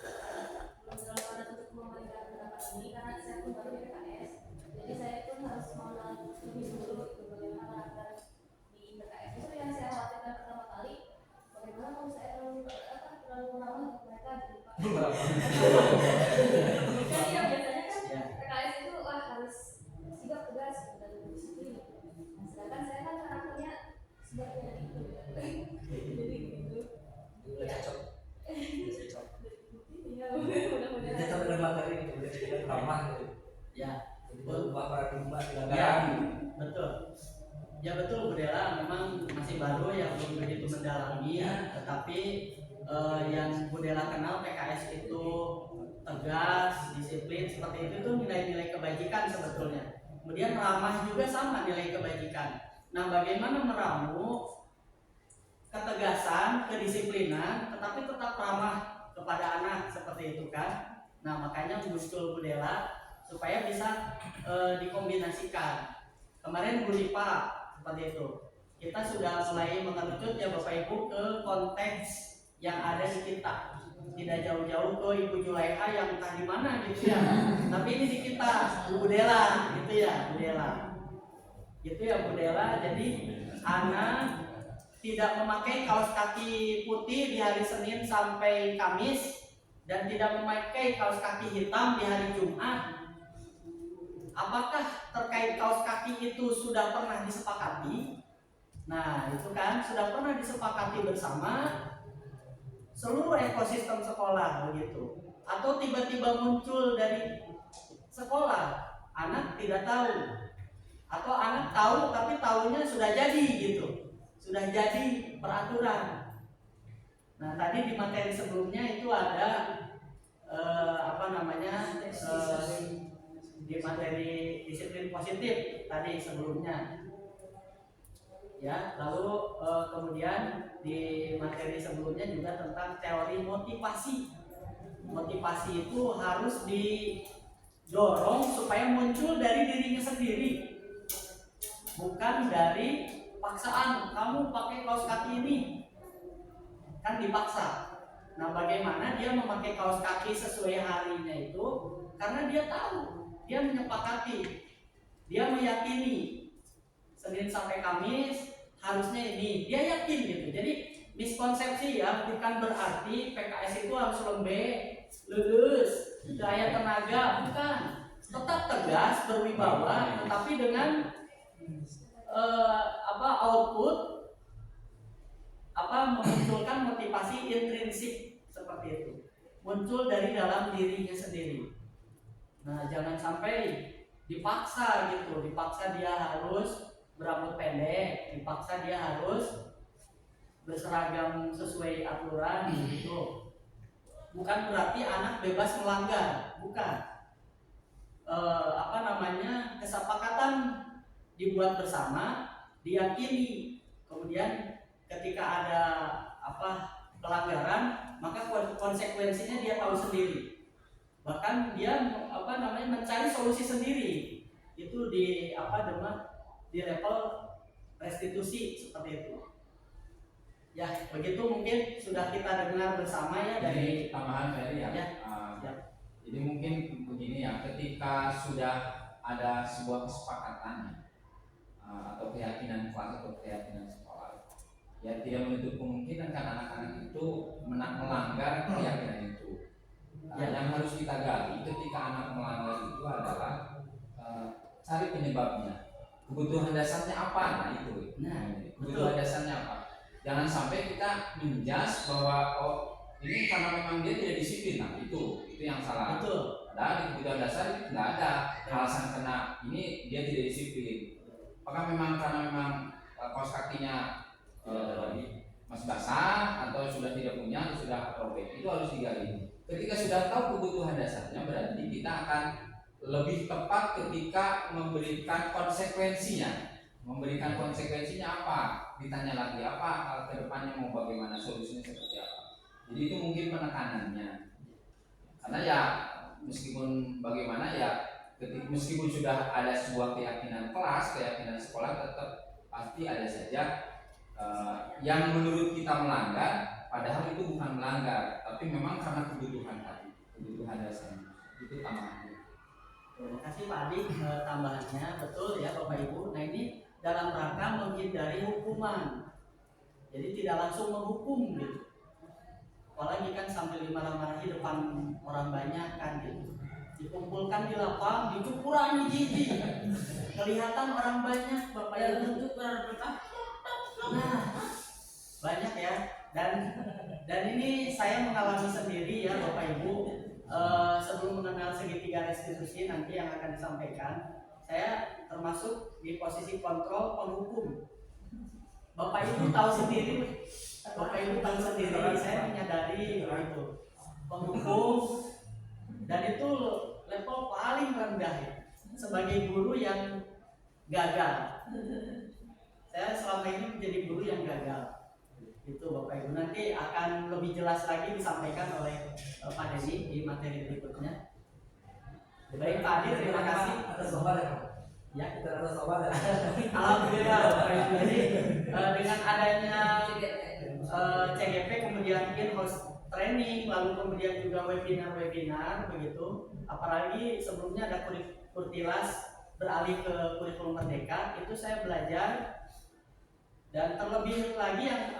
terlalu padat untuk memberikan pendapat ini karena saya pun baru di PKS. Jadi saya pun harus mengenal lebih dulu gitu, bagaimana karakter di PKS. Itu yang saya khawatirkan pertama kali. Bagaimana kalau saya terlalu ramah ke mereka gitu Pak. Kan ya biasanya kan Ya. PKS itu wah harus sigap tegas dan disiplin. Nah, sedangkan saya kan karakternya sebaliknya itu. Jadi gitu. Udah cocok. Iya, mudah-mudahan. Kita udah materi udah ramah gitu. Ya, Jadi berubah paradigma di ya, anggaran. betul. Ya betul Bu Dela, memang masih baru yang belum begitu mendalami, tetapi yang Bu Dela kenal PKS itu tegas, disiplin seperti itu tuh nilai-nilai kebajikan sebetulnya. Kemudian ramah juga sama nilai kebajikan. Nah, bagaimana meramu ketegasan, kedisiplinan, tetapi tetap ramah kepada anak seperti itu kan? Nah, makanya muncul Bu Dela supaya bisa dikombinasikan. Kemarin Bu Lipa seperti itu. Kita sudah mulai mengerucut ya Bapak Ibu ke konteks yang ada di kita. Tidak jauh-jauh ke Ibu Julaiha yang entah di mana gitu ya. Tapi ini di kita, Bu Dela, gitu ya, Bu Dela. Gitu ya Bu Dela. Jadi anak tidak memakai kaos kaki putih di hari Senin sampai Kamis dan tidak memakai kaos kaki hitam di hari Jumat. Apakah terkait kaos kaki itu sudah pernah disepakati? Nah, itu kan sudah pernah disepakati bersama seluruh ekosistem sekolah begitu. Atau tiba-tiba muncul dari sekolah, anak tidak tahu. Atau anak tahu tapi tahunya sudah jadi gitu. Sudah jadi peraturan. Nah, tadi di materi sebelumnya itu ada di materi disiplin positif tadi sebelumnya. Ya, lalu kemudian di materi sebelumnya juga tentang teori motivasi. Motivasi itu harus didorong supaya muncul dari dirinya sendiri, bukan dari paksaan. Kamu pakai kaos kaki ini, kan dipaksa. Nah, bagaimana dia memakai kaos kaki sesuai harinya itu? Karena dia tahu, dia menyepakati, dia meyakini Senin sampai Kamis harusnya ini, dia yakin gitu. Jadi miskonsepsi ya, bukan berarti PKS itu harus lembek, lulus, daya tenaga, bukan. Tetap tegas, berwibawa, tetapi dengan output memunculkan motivasi intrinsik seperti itu, muncul dari dalam dirinya sendiri. Nah, jangan sampai dipaksa gitu, dipaksa dia harus berambut pendek, dipaksa dia harus berseragam sesuai aturan gitu. Bukan berarti anak bebas melanggar, bukan. Kesepakatan dibuat bersama, diyakini. Kemudian ketika ada pelanggaran, maka konsekuensinya dia tahu sendiri. Bahkan dia mencari solusi sendiri. Itu di level restitusi seperti itu. Ya, begitu mungkin sudah kita dengar bersama ya dari tambahan Ferry ya. Jadi mungkin begini ya, ketika sudah ada sebuah kesepakatan atau keyakinan kelas atau keyakinan sekolah, ya tidak menutup kemungkinan kan anak-anak itu melanggar keyakinan itu. Yang harus kita gali ketika anak melanggar itu adalah cari penyebabnya. Kebutuhan dasarnya apa? Nah itu. Kebutuhan dasarnya apa? Jangan sampai kita menjas bahwa ini karena memang dia tidak disiplin. Nah itu yang salah. Betul. Padahal di kebutuhan dasar itu tidak ada alasan kena ini dia tidak disiplin. Apakah memang karena memang kaos kakinya masih basah atau sudah tidak punya atau sudah robek, itu harus digali. Ketika sudah tahu kebutuhan dasarnya, berarti kita akan lebih tepat ketika memberikan konsekuensinya. Memberikan konsekuensinya apa? Ditanya lagi apa ke depannya mau bagaimana, solusinya seperti apa. Jadi itu mungkin penekanannya. Karena ya meskipun bagaimana ya meskipun sudah ada sebuah keyakinan kelas, keyakinan sekolah, tetap pasti ada saja yang menurut kita melanggar, padahal itu bukan melanggar, tapi memang karena kebutuhan tadi, kebutuhan dasar itu tambahannya. Terima kasih Pak Adi tambahannya, betul ya Bapak Ibu. Nah ini dalam rangka menghindari hukuman, jadi tidak langsung menghukum gitu. Apalagi kan sambil marah-marahi depan orang banyak kan gitu. Dikumpulkan di lapang, dicukuran jijik. Kelihatan orang banyak Bapak Ya Ibu. untuk berapa? Nah, banyak ya. Dan ini saya mengalami sendiri ya Bapak Ibu. Sebelum mengenal segitiga restitusi nanti yang akan disampaikan, saya termasuk di posisi kontrol penghukum. Bapak Ibu tahu sendiri, saya menyadari itu penghukum, dan itu level paling rendah ya. Sebagai guru yang gagal, saya selama ini menjadi guru yang gagal. Itu Bapak Ibu, nanti akan lebih jelas lagi disampaikan oleh Pak Desi di materi berikutnya. Baik Pak Adi, terima kasih atas obat ya. ya. Kita atas obat ya. Alhamdulillah Bapak Ibu. Jadi dengan adanya CGP, kemudian in-house training, lalu kemudian juga webinar begitu, apalagi sebelumnya ada Kurtilas beralih ke kurikulum Merdeka, itu saya belajar. Dan terlebih lagi yang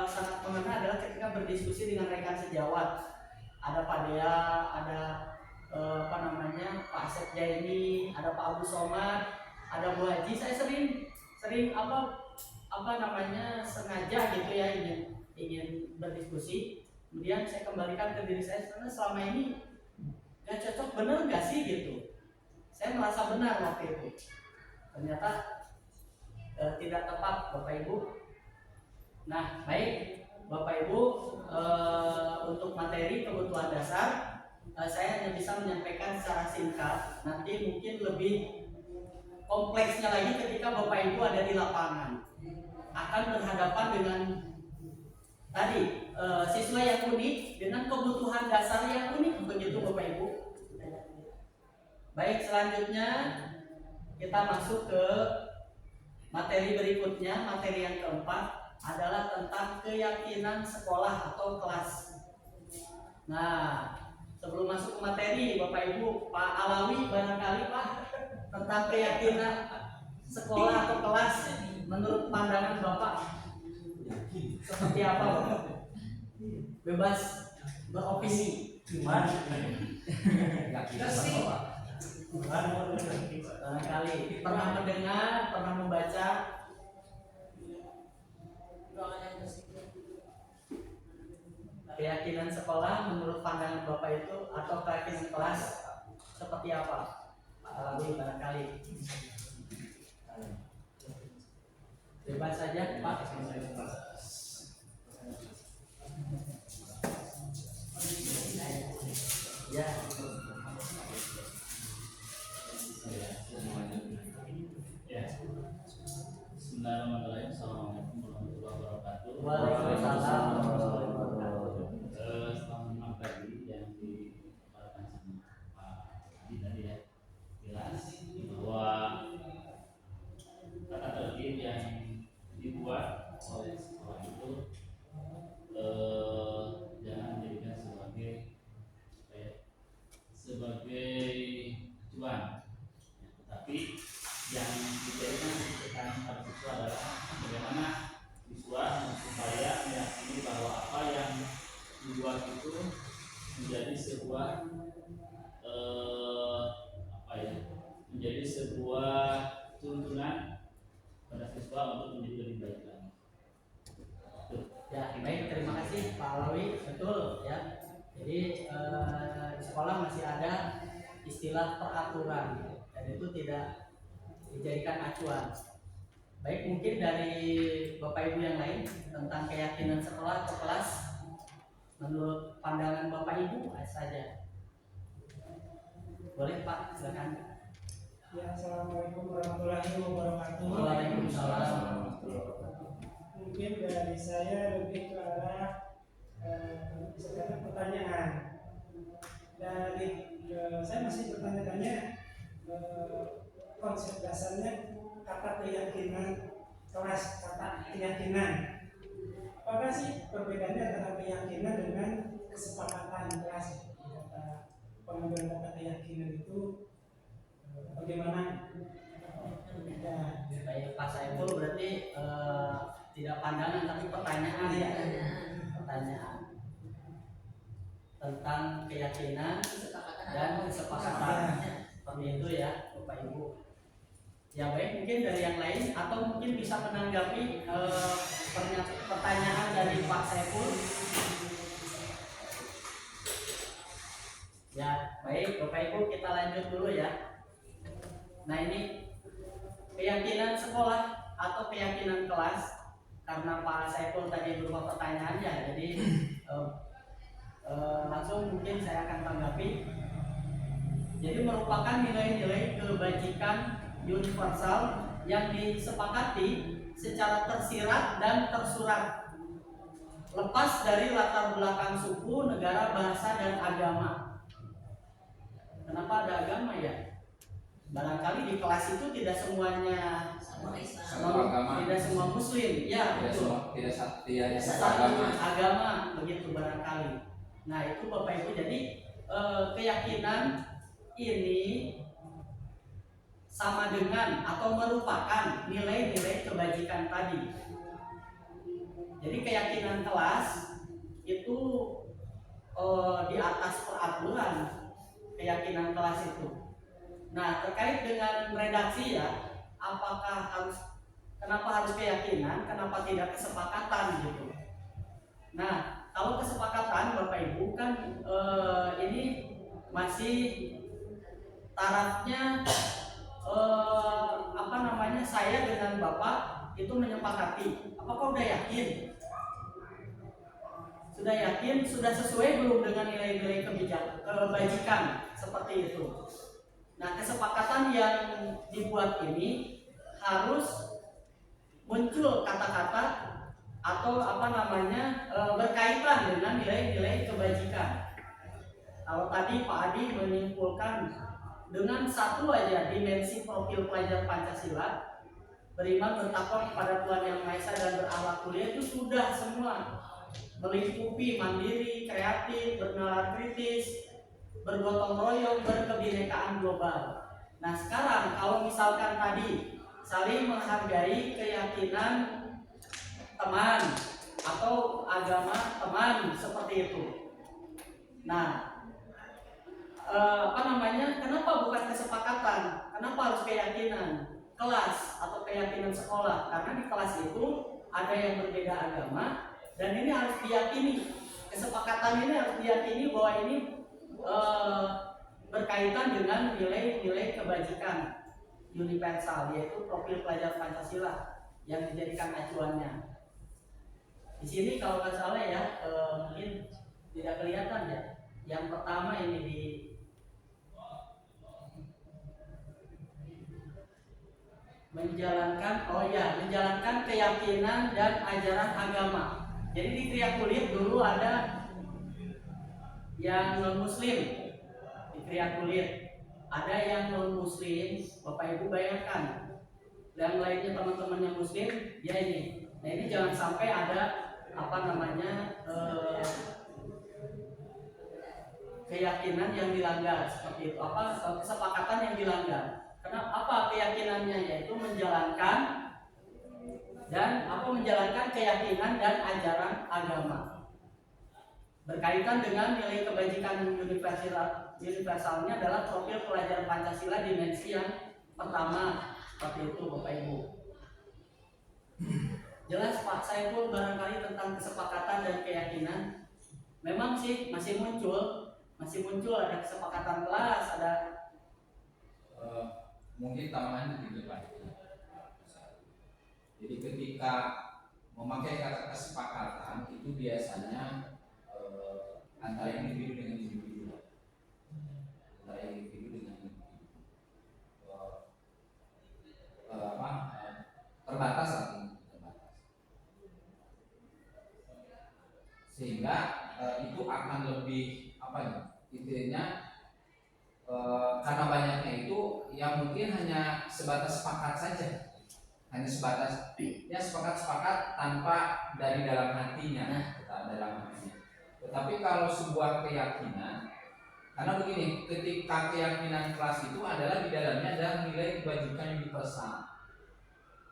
sangat mengena adalah ketika berdiskusi dengan rekan sejawat. Ada Pak Dea, ada Pak Asep Jaini, ada Pak Abu Somad, ada Bu Haji. Saya sering sengaja gitu ya ingin berdiskusi. Kemudian saya kembalikan ke diri saya, karena selama ini gak cocok, bener gak sih gitu. Saya merasa benar waktu itu. Ternyata tidak tepat Bapak Ibu. Nah baik Bapak Ibu, untuk materi kebutuhan dasar saya hanya bisa menyampaikan secara singkat. Nanti mungkin lebih kompleksnya lagi ketika Bapak Ibu ada di lapangan, akan berhadapan dengan tadi siswa yang unik dengan kebutuhan dasar yang unik, begitu Bapak Ibu. Baik, selanjutnya kita masuk ke materi berikutnya. Materi yang keempat adalah tentang keyakinan sekolah atau kelas. Nah, sebelum masuk ke materi, Bapak Ibu, Pak Alawi barangkali Pak, tentang keyakinan sekolah atau kelas menurut pandangan Bapak seperti apa Bapak? Bebas beropini. Gimana? Barangkali pernah mendengar, pernah membaca. Keyakinan sekolah menurut pandangan Bapak itu, atau keyakinan kelas seperti apa? Pak Alawi barangkali. Bebas saja Pak. Ya. Bismillahirrahmanirrahim. Assalamualaikum warahmatullahi wabarakatuh. Waalaikumsalam warahmatullahi wabarakatuh. Setelah menyimak tadi yang dipaparkan sama Pak Adi tadi ya, jelas bahwa kata tertib yang dibuat oleh sekolah itu jangan dijadikan sebagai cuan, tetapi yang dijadikan tekanan pada siswa adalah bagaimana siswa supaya meyakini bahwa apa yang dibuat itu menjadi sebuah menjadi sebuah tuntunan pada siswa untuk menjadi lebih baik lagi. Ya, baik, terima kasih Pak Alawi. Betul ya. Jadi di sekolah masih ada istilah peraturan, dan itu tidak dijadikan acuan. Baik, mungkin dari Bapak Ibu yang lain tentang keyakinan sekolah atau kelas menurut pandangan Bapak Ibu saja. Boleh Pak, silakan. Ya, assalamualaikum warahmatullahi wabarakatuh. Waalaikumsalam. Mungkin dari saya lebih ke arah misalkan pertanyaan. Dari saya masih bertanya-tanya konsep dasarnya kata keyakinan kelas, kata keyakinan. Apakah sih perbedaannya antara keyakinan dengan kesepakatan kelas? Kata pengambilan kata keyakinan itu bagaimana? Berbeda. Baik Pak Saiful, berarti tidak pandangan tapi pertanyaan ya. Pertanyaan tentang keyakinan dan kesepakatan. Seperti itu ya Bapak Ibu. Ya baik, mungkin dari yang lain atau mungkin bisa menanggapi pertanyaan dari Pak Saiful. Ya baik Bapak Ibu, kita lanjut dulu ya. Nah ini keyakinan sekolah atau keyakinan kelas, karena Pak Saiful tadi berupa pertanyaan ya, jadi langsung mungkin saya akan tanggapi. Jadi merupakan nilai-nilai kebajikan universal yang disepakati secara tersirat dan tersurat, lepas dari latar belakang suku, negara, bahasa, dan agama. Kenapa ada agama ya? Barangkali di kelas itu tidak semuanya tidak semua muslim, ya betul. Tidak satu Satu agama. agama begitu barangkali. Nah itu Bapak Ibu, jadi keyakinan ini sama dengan atau merupakan nilai-nilai kebajikan tadi. Jadi keyakinan kelas itu di atas peraturan keyakinan kelas itu. Nah terkait dengan redaksi ya, kenapa harus keyakinan, kenapa tidak kesepakatan gitu. Nah kalau kesepakatan Bapak Ibu kan ini masih tarafnya saya dengan Bapak itu menyepakati. Apakah udah yakin? Sudah yakin? Sudah sesuai belum dengan nilai-nilai kebajikan seperti itu? Nah kesepakatan yang dibuat ini harus muncul kata-kata atau berkaitan dengan nilai-nilai kebajikan. Kalau tadi Pak Adi menyimpulkan dengan satu aja dimensi profil pelajar Pancasila, beriman, bertakwa kepada Tuhan Yang Maha Esa dan berakhlak mulia, itu sudah semua melingkupi mandiri, kreatif, bernalar kritis, bergotong royong, berkebinekaan global. Nah sekarang kalau misalkan tadi saling menghargai keyakinan teman atau agama teman seperti itu. Nah kenapa bukan kesepakatan? Kenapa harus keyakinan kelas atau keyakinan sekolah? Karena di kelas itu ada yang berbeda agama dan ini harus diyakini. Kesepakatan ini harus diyakini bahwa ini berkaitan dengan nilai-nilai kebajikan universal, yaitu profil pelajar Pancasila yang dijadikan acuannya. Di sini kalau nggak salah ya, mungkin tidak kelihatan ya. Yang pertama ini di menjalankan keyakinan dan ajaran agama. Jadi di Kriya Kulit dulu ada yang non muslim, di Kriya Kulit ada yang non muslim. Bapak Ibu bayangkan, yang lainnya teman-teman yang muslim, ya ini. Nah ini jangan sampai ada keyakinan yang dilanggar seperti itu, kesepakatan yang dilanggar. Kenapa keyakinannya? Yaitu menjalankan keyakinan dan ajaran agama berkaitan dengan nilai kebajikan universalnya adalah profil pelajar Pancasila dimensi yang pertama. Seperti itu Bapak Ibu. Jelas Pak Saiful barangkali tentang kesepakatan dan keyakinan. Memang sih masih muncul ada kesepakatan kelas, ada mungkin tambahan gitu Pak. Jadi ketika memakai kata kesepakatan itu biasanya antara individu dengan individu, terbatas artinya terbatas, sehingga itu akan lebih intinya karena banyaknya itu yang sebatas sepakat saja, hanya sebatas ya sepakat tanpa dari dalam hatinya, dalam hatinya. Tetapi kalau sebuah keyakinan, karena begini, ketika keyakinan kelas itu adalah di dalamnya ada nilai kebajikan universal.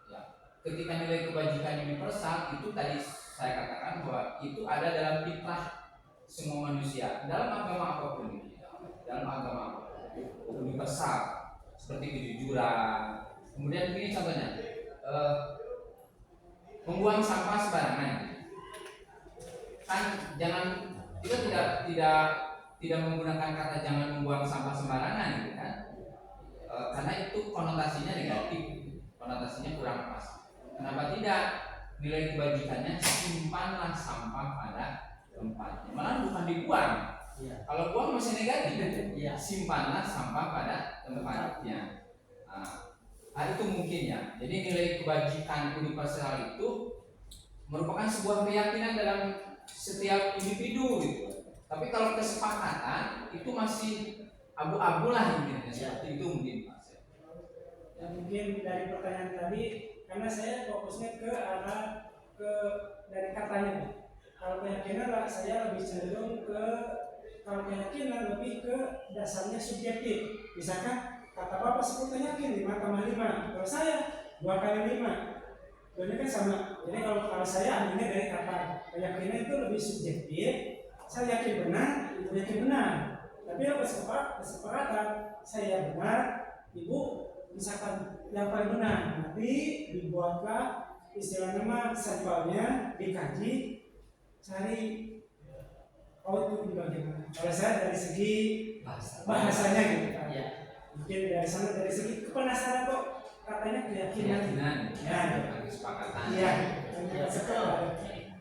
Ya, ketika nilai kebajikan universal itu tadi saya katakan bahwa itu ada dalam fitrah semua manusia, dalam agama apapun ini, dalam agama apapun universal, seperti kejujuran. Kemudian begini contohnya, membuang sampah sembarangan. Kan jangan, kita tidak menggunakan kata jangan membuang sampah sembarangan gitu kan, karena itu konotasinya negatif, konotasinya kurang pas. Kenapa tidak? Nilai kebajikannya simpanlah sampah pada tempatnya, malah bukan dibuang. Iya. Kalau buang masih negatif. Iya. Simpanlah sampah pada tempatnya. Nah, itu mungkin ya. Jadi nilai kebajikan universal itu merupakan sebuah keyakinan dalam setiap individu gitu. Tapi kalau kesepakatan itu masih abu-abu lah intinya, seperti itu mungkin Mas. Ya, mungkin dari pertanyaan tadi, karena saya fokusnya ke arah dari katanya. Kalau keyakinan lah, saya lebih cenderung ke, kalau keyakinan lebih ke dasarnya subjektif. Misalkan kata Bapak 10 yakin 5,5, kalau saya 2 kali 5, ini kan sama. Jadi kalau saya ambilnya dari kata keyakinan itu lebih subjektif. Saya yakin benar, ibu yakin benar. Tapi kalau kesepakatan saya benar, ibu misalkan yang paling benar, nanti dibuatlah istilahnya mah sampelnya, dikaji, cari output bagaimana. Kalau saya dari segi bahasanya gitu kan. Ya. Mungkin dari sana dari segi kepenasaran kok katanya keyakinan. Ya, kesepakatan. Iya. Ya,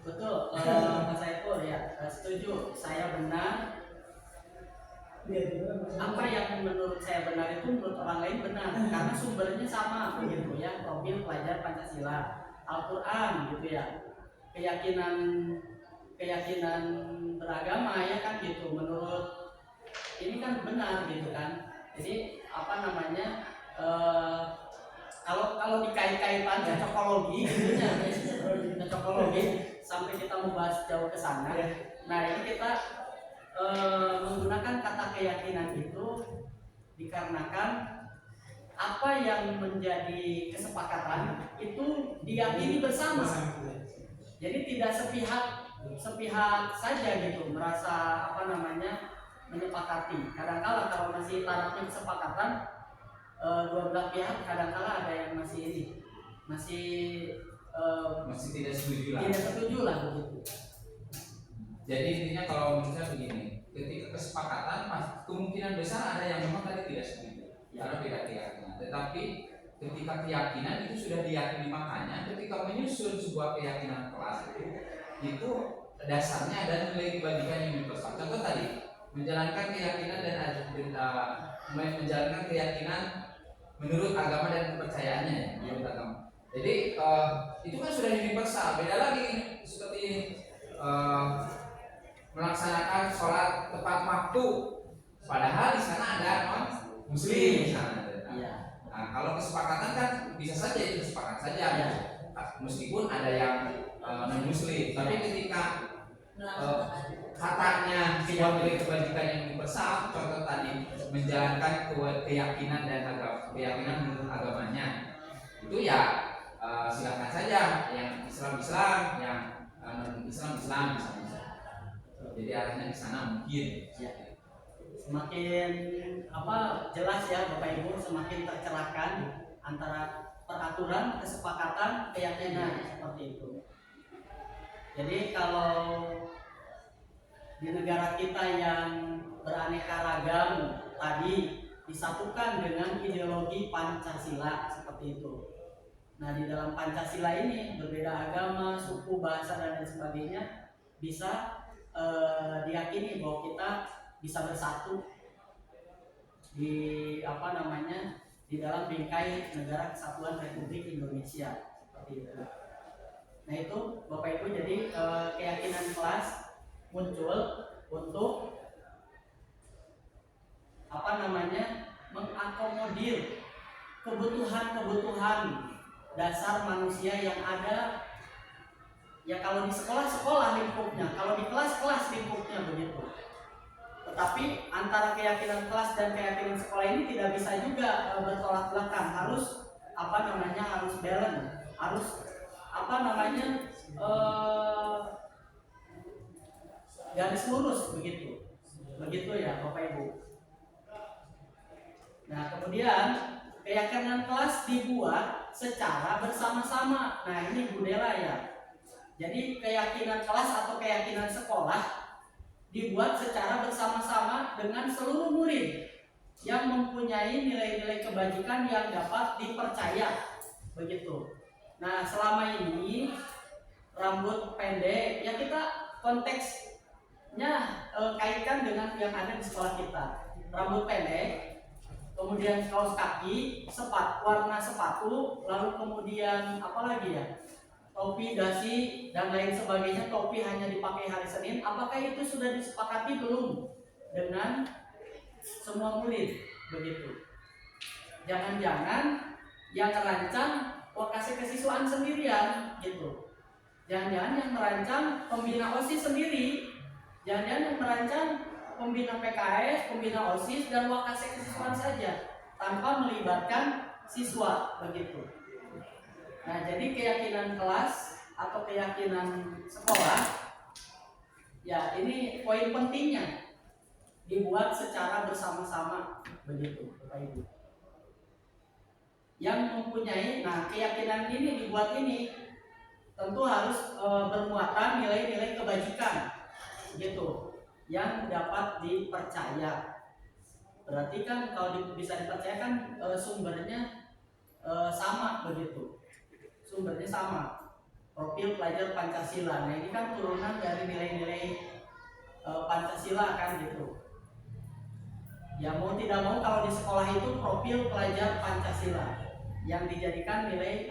betul, Mas Saiful ya, setuju. Saya benar. Apa yang menurut saya benar itu menurut orang lain benar, karena sumbernya sama begitu ya. Profil pelajar Pancasila, Al-Quran gitu ya. Keyakinan beragama ya kan gitu. Menurut ini kan benar gitu kan. Jadi apa namanya? Kalau dikait-kaitan cocokologi gitu ya, cocokologi sampai kita membahas jauh ke sana. Nah, ini kita menggunakan kata keyakinan itu dikarenakan apa yang menjadi kesepakatan itu diyakini bersama. Jadi tidak sepihak saja gitu, merasa apa namanya menyepakati. Kadang-kala kalau masih tarafnya kesepakatan dua belah pihak, kadang-kala ada yang masih tidak setuju lah. Tidak setuju lah begitu. Jadi intinya kalau menurut saya begini, ketika kesepakatan kemungkinan besar ada yang memang tadi tidak setuju karena beda keyakinan. Tetapi ketika keyakinan itu sudah diyakini, makanya ketika menyusun sebuah keyakinan kelas itu dasarnya ada nilai kebajikan yang universal. Contoh tadi menjalankan keyakinan dan menjalankan keyakinan menurut agama dan kepercayaannya menurut agama. Jadi itu kan sudah universal. Beda lagi seperti melaksanakan sholat tepat waktu, padahal di sana ada non-muslim di sana. Nah, kalau kesepakatan kan bisa saja itu sepakat saja, meskipun ada yang non-muslim. Tapi ketika katanya sebuah nilai kebajikan yang universal, contoh tadi menjalankan keyakinan dan keyakinan menurut agamanya, itu ya silakan saja, yang Islam, yang non-Islam bisa. Jadi arahnya di sana mungkin. Ya. Semakin jelas ya Bapak Ibu, semakin tercerahkan antara peraturan, kesepakatan, keyakinan seperti itu. Jadi kalau di negara kita yang beraneka ragam tadi disatukan dengan ideologi Pancasila seperti itu. Nah, di dalam Pancasila ini berbeda agama, suku, bahasa dan lain sebagainya bisa diyakini bahwa kita bisa bersatu di di dalam bingkai negara kesatuan Republik Indonesia seperti itu. Nah, itu Bapak Ibu, jadi keyakinan kelas muncul untuk mengakomodir kebutuhan dasar manusia yang ada. Ya kalau di sekolah lingkupnya, kalau di kelas lingkupnya begitu. Tetapi antara keyakinan kelas dan keyakinan sekolah ini tidak bisa juga bertolak belakang. Harus harus balance, harus garis lurus begitu. Begitu ya Bapak Ibu. Nah, kemudian keyakinan kelas dibuat secara bersama-sama. Nah, ini Bu Dela ya. Jadi keyakinan kelas atau keyakinan sekolah dibuat secara bersama-sama dengan seluruh murid yang mempunyai nilai-nilai kebajikan yang dapat dipercaya. Begitu. Nah, selama ini rambut pendek ya kita konteksnya kaitkan dengan yang ada di sekolah kita. Rambut pendek, kemudian kaos kaki, warna sepatu, lalu kemudian apa lagi ya? Topi, dasi, dan lain sebagainya. Topi hanya dipakai hari Senin. Apakah itu sudah disepakati belum dengan semua murid? Begitu. Jangan-jangan yang merancang lokasi kesiswaan sendirian, gitu. Jangan-jangan yang merancang pembina OSIS sendiri. Jangan-jangan yang merancang pembina PKS, pembina OSIS, dan lokasi kesiswaan saja, tanpa melibatkan siswa, begitu. Nah, jadi keyakinan kelas atau keyakinan sekolah, ya ini poin pentingnya dibuat secara bersama-sama, begitu, Bapak Ibu. Yang mempunyai, nah keyakinan ini dibuat ini tentu harus bermuatan nilai-nilai kebajikan, gitu, yang dapat dipercaya. Berarti kan kalau bisa dipercaya kan sumbernya sama, begitu. Sumbernya sama, profil pelajar Pancasila. Nah ini kan turunan dari nilai-nilai Pancasila kan gitu. Ya mau tidak mau kalau di sekolah itu profil pelajar Pancasila yang dijadikan nilai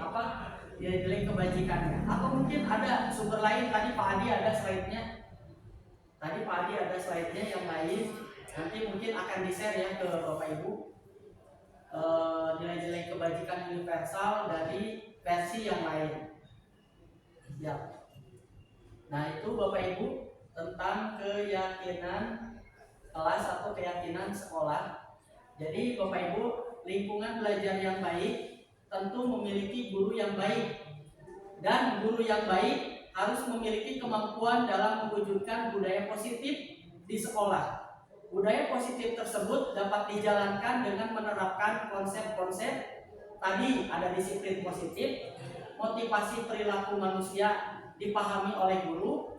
nilai kebajikannya. Atau mungkin ada sumber lain, tadi Pak Adi ada slide-nya. Yang lain nanti mungkin akan di-share ya ke Bapak Ibu. Nilai-nilai kebajikan universal dari versi yang lain. Ya. Nah, itu Bapak Ibu tentang keyakinan kelas atau keyakinan sekolah. Jadi Bapak Ibu, lingkungan belajar yang baik tentu memiliki guru yang baik. Dan guru yang baik harus memiliki kemampuan dalam mewujudkan budaya positif di sekolah. Budaya positif tersebut dapat dijalankan dengan menerapkan konsep-konsep tadi, ada disiplin positif, motivasi perilaku manusia dipahami oleh guru,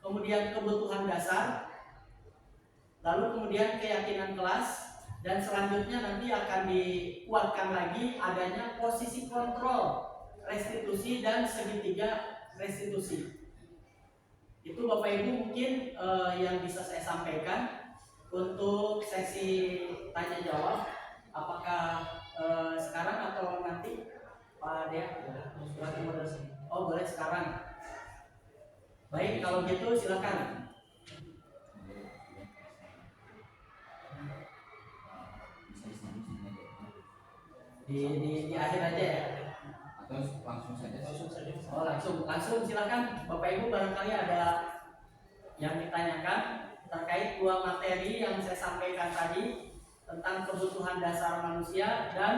kemudian kebutuhan dasar, lalu kemudian keyakinan kelas, dan selanjutnya nanti akan dikuatkan lagi adanya posisi kontrol, restitusi, dan segitiga restitusi. Itu Bapak Ibu mungkin yang bisa saya sampaikan untuk sesi tanya jawab. Apakah sekarang atau nanti Pak Dea? Oh boleh sekarang. Baik, kalau gitu silakan. Di akhir aja ya. Atau langsung saja? Oh langsung silakan Bapak Ibu, barangkali ada yang ditanyakan terkait dua materi yang saya sampaikan tadi tentang kebutuhan dasar manusia dan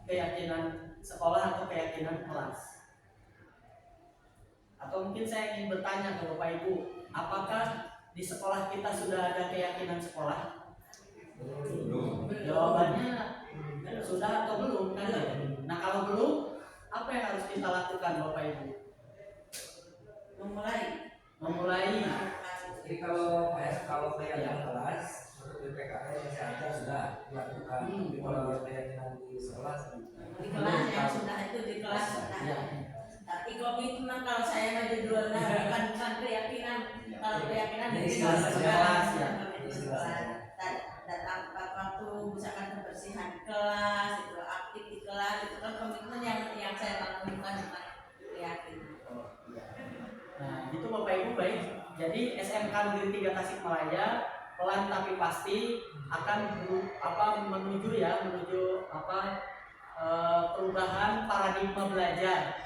keyakinan sekolah atau keyakinan kelas. Atau mungkin saya ingin bertanya ke Bapak Ibu, apakah di sekolah kita sudah ada keyakinan sekolah? Belum. Jawabannya sudah atau belum kan? Nah kalau belum, apa yang harus kita lakukan Bapak Ibu? Memulai. Jadi kalau keyakinan kelas untuk di PKS masih ada sudah dilakukan. Kalau keyakinan di sekolah Di kelas yang sudah itu di kelas sudah. Ya. Tapi komitmen kalau saya maju duluan bukan keyakinan. Kalau keyakinan Jadi di kelas kelas, ya. dan waktu misalkan kebersihan kelas itu aktif di kelas itu kan komitmen yang saya bangun bukan keyakinan. Nah, itu Bapak Ibu baik. Jadi SMK Negeri 3 Tasikmalaya pelan tapi pasti akan menuju perubahan paradigma belajar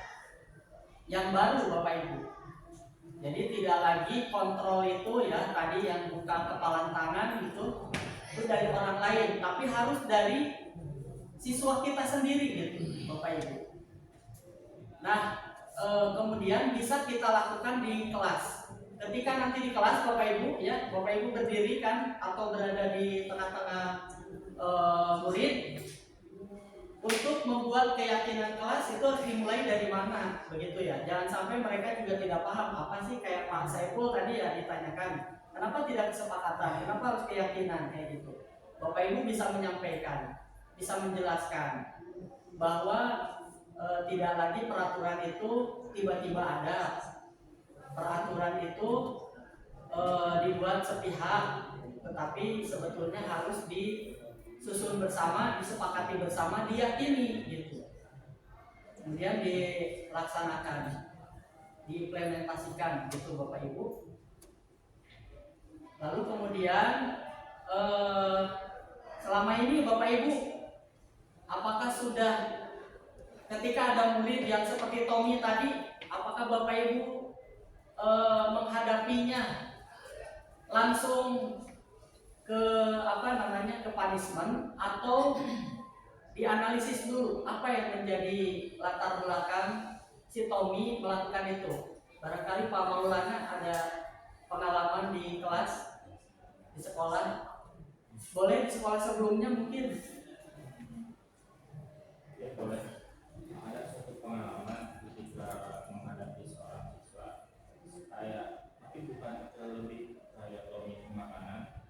yang baru Bapak Ibu. Jadi tidak lagi kontrol itu ya tadi yang buka kepalan tangan itu dari orang lain, tapi harus dari siswa kita sendiri gitu Bapak Ibu. Nah kemudian bisa kita lakukan di kelas. Ketika nanti di kelas Bapak Ibu ya, Bapak Ibu berdiri kan atau berada di tengah-tengah murid, untuk membuat keyakinan kelas itu harus dimulai dari mana, begitu ya. Jangan sampai mereka juga tidak paham apa sih, kayak Pak Saiful tadi ya ditanyakan, kenapa tidak kesepakatan, kenapa harus keyakinan kayak gitu. Bapak Ibu bisa menyampaikan, bisa menjelaskan bahwa tidak lagi peraturan itu tiba-tiba ada. Peraturan itu dibuat sepihak, tetapi sebetulnya harus disusun bersama, disepakati bersama, diyakini gitu. Kemudian dilaksanakan, diimplementasikan gitu Bapak Ibu. Lalu kemudian selama ini Bapak Ibu, apakah sudah ketika ada murid yang seperti Tommy tadi, apakah Bapak Ibu menghadapinya langsung ke ke punishment, atau dianalisis dulu apa yang menjadi latar belakang si Tommy melakukan itu? Barangkali Pak Maulana ada pengalaman di kelas, di sekolah, boleh di sekolah sebelumnya mungkin. Ya boleh. Ada satu pengalaman ketika menghadapi seorang siswa, tapi bukan lebih kayak Tommy makanan,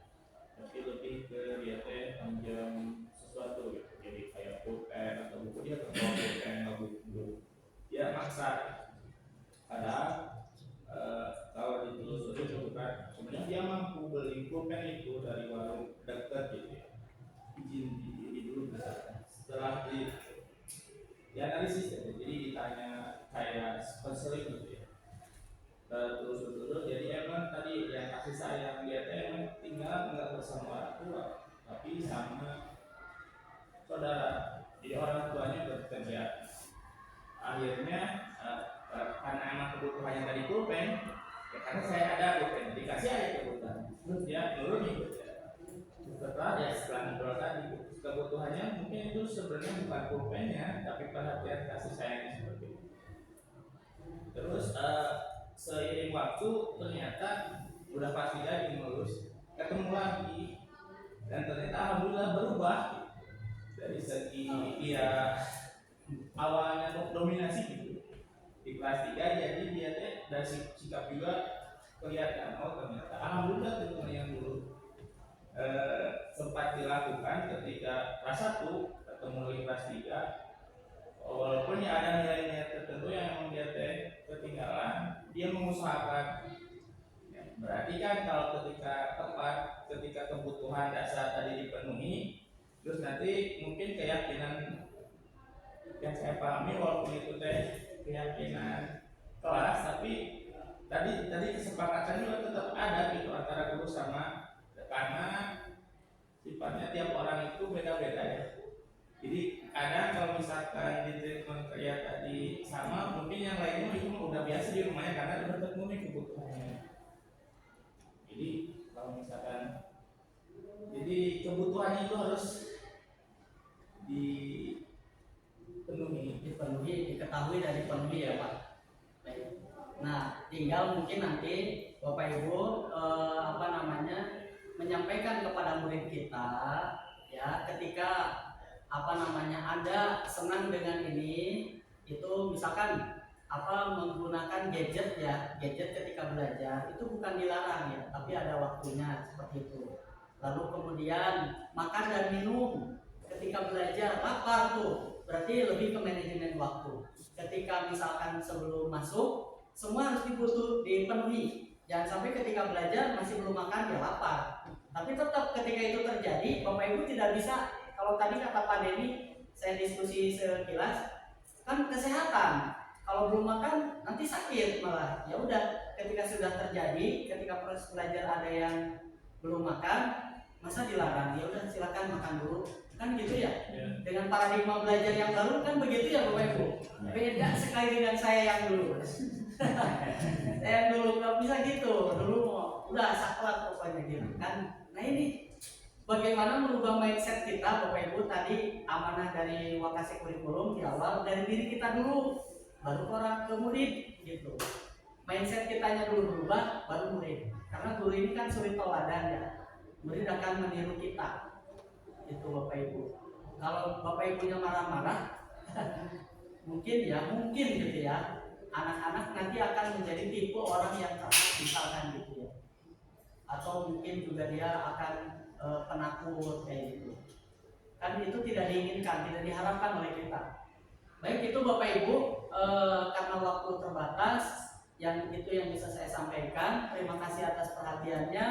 tapi lebih ke dia pinjam sesuatu gitu. Jadi kayak pulpen atau buku, dia terbawa pulpen atau buku, dia maksa. Padahal kalau ditelusuri itu kan sebenarnya dia mampu beli pulpen itu dari warung dekat gitu ya. Izin dulu misalkan. Setelah dianalisis ya, jadi ditanya kayak konseling gitu ya. Terus jadi emang tadi yang kasih sayang dia emang tinggal nggak bersama orang tua, tapi sama saudara. Jadi orang tuanya bekerja. Akhirnya karena emang kebutuhannya tadi pulpen, ya karena saya ada pulpen, dikasih aja kebutuhan. Terus dia nurunin setelah ngobrol tadi, kebutuhannya mungkin itu sebenarnya bukan pulpennya, tapi perhatian kasih sayangnya seperti itu. Terus seiring waktu ternyata udah pasti lagi ngurus, ketemu lagi, dan ternyata alhamdulillah berubah dari segi dia awalnya dominasi gitu di kelas 3, jadi dia dari sikap juga kelihatan ternyata alhamdulillah itu yang dulu sempat dilakukan ketika kelas 1 ketemu di kelas 3, walaupun ya ada nilai-nilai tertentu yang memang dia ketinggalan, dia mengusahakan. Ya, berarti kan kalau ketika kebutuhan dasar tadi dipenuhi, terus nanti mungkin keyakinan yang saya pahami walaupun itu keyakinan kelas, tapi tadi kesepakatan juga tetap ada gitu antara guru sama, karena sifatnya tiap orang itu beda-beda ya. Jadi kadang kalau misalkan di treatment kayak tadi sama, mungkin yang lainnya itu udah biasa di rumahnya karena udah terpenuhi kebutuhannya. Jadi kalau misalkan kebutuhannya itu harus diketahui dan dipenuhi ya Pak. Baik. Nah, tinggal mungkin nanti Bapak Ibu menyampaikan kepada murid kita ya, ketika Anda senang dengan ini, itu misalkan menggunakan gadget ketika belajar, itu bukan dilarang ya, tapi ada waktunya seperti itu. Lalu kemudian makan dan minum ketika belajar, lapar tuh, berarti lebih ke manajemen waktu. Ketika misalkan sebelum masuk, semua harus dipenuhi. Jangan sampai ketika belajar masih belum makan, ya lapar. Tapi tetap ketika itu terjadi, Bapak Ibu tidak bisa, kalau tadi kata Pak Denny, saya diskusi sekilas, kan kesehatan. Kalau belum makan nanti sakit malah. Ya udah, ketika sudah terjadi, ketika proses belajar ada yang belum makan, masa dilarang? Ya udah silakan makan dulu. Kan gitu ya. Dengan paradigma belajar yang baru kan begitu ya Bapak Ibu. Beda sekali dengan saya yang dulu. Saya yang dulu nggak bisa gitu. Dulu udah saklat pokoknya gitu kan. Nah ini bagaimana merubah mindset kita Bapak Ibu, tadi amanah dari Wakasi Kurikulum di awal dari diri kita dulu, baru orang ke murid gitu. Mindset kitanya dulu berubah, baru murid. Karena guru ini kan suri teladan ya. Murid akan meniru kita. Itu Bapak Ibu. Kalau Bapak Ibunya marah-marah, mungkin gitu ya. Anak-anak nanti akan menjadi tipe orang yang keras misalkan gitu ya. Atau mungkin juga dia akan penakut kayak gitu. Kan itu tidak diinginkan, tidak diharapkan oleh kita. Baik itu Bapak Ibu, karena waktu terbatas, yang itu yang bisa saya sampaikan. Terima kasih atas perhatiannya.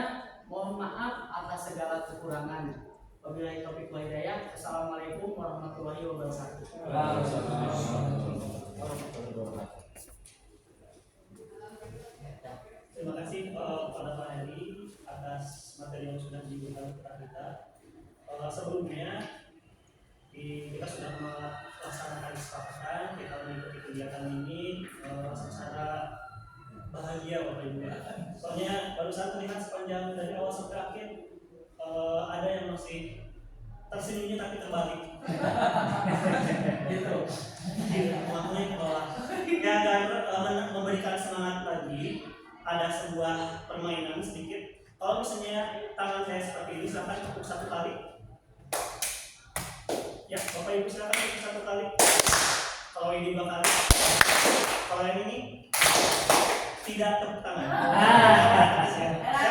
Mohon maaf atas segala kekurangan. Wabillahi taufiq wal hidayah. Assalamualaikum warahmatullahi wabarakatuh. Terima kasih kepada Pak Heri atas materi yang sudah diberikan kepada kita. Sebelumnya kita sudah melaksanakan kesepakatan, kita mengikuti kegiatan ini secara bahagia Bapak Ibu. Soalnya baru saat melihat sepanjang dari awal sampai akhir ada yang masih tersenyumnya tapi terbalik. Gitu. Makanya ke bawah. Ya agar memberikan semangat lagi, ada sebuah permainan sedikit. Kalau misalnya tangan saya seperti ini, silakan tepuk 1 kali. Ya, Bapak Ibu silakan tepuk 1 kali. Kalau ini 2 kali. Kalau yang ini tidak tepuk tangan.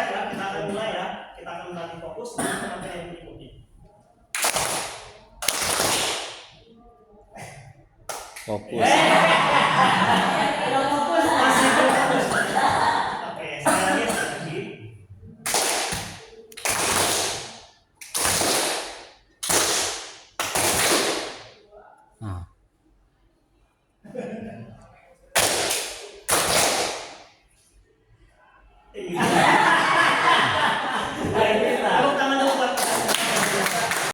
Kita akan mulai ya. Kita akan melatih fokus dengan materi yang berikutnya. Fokus.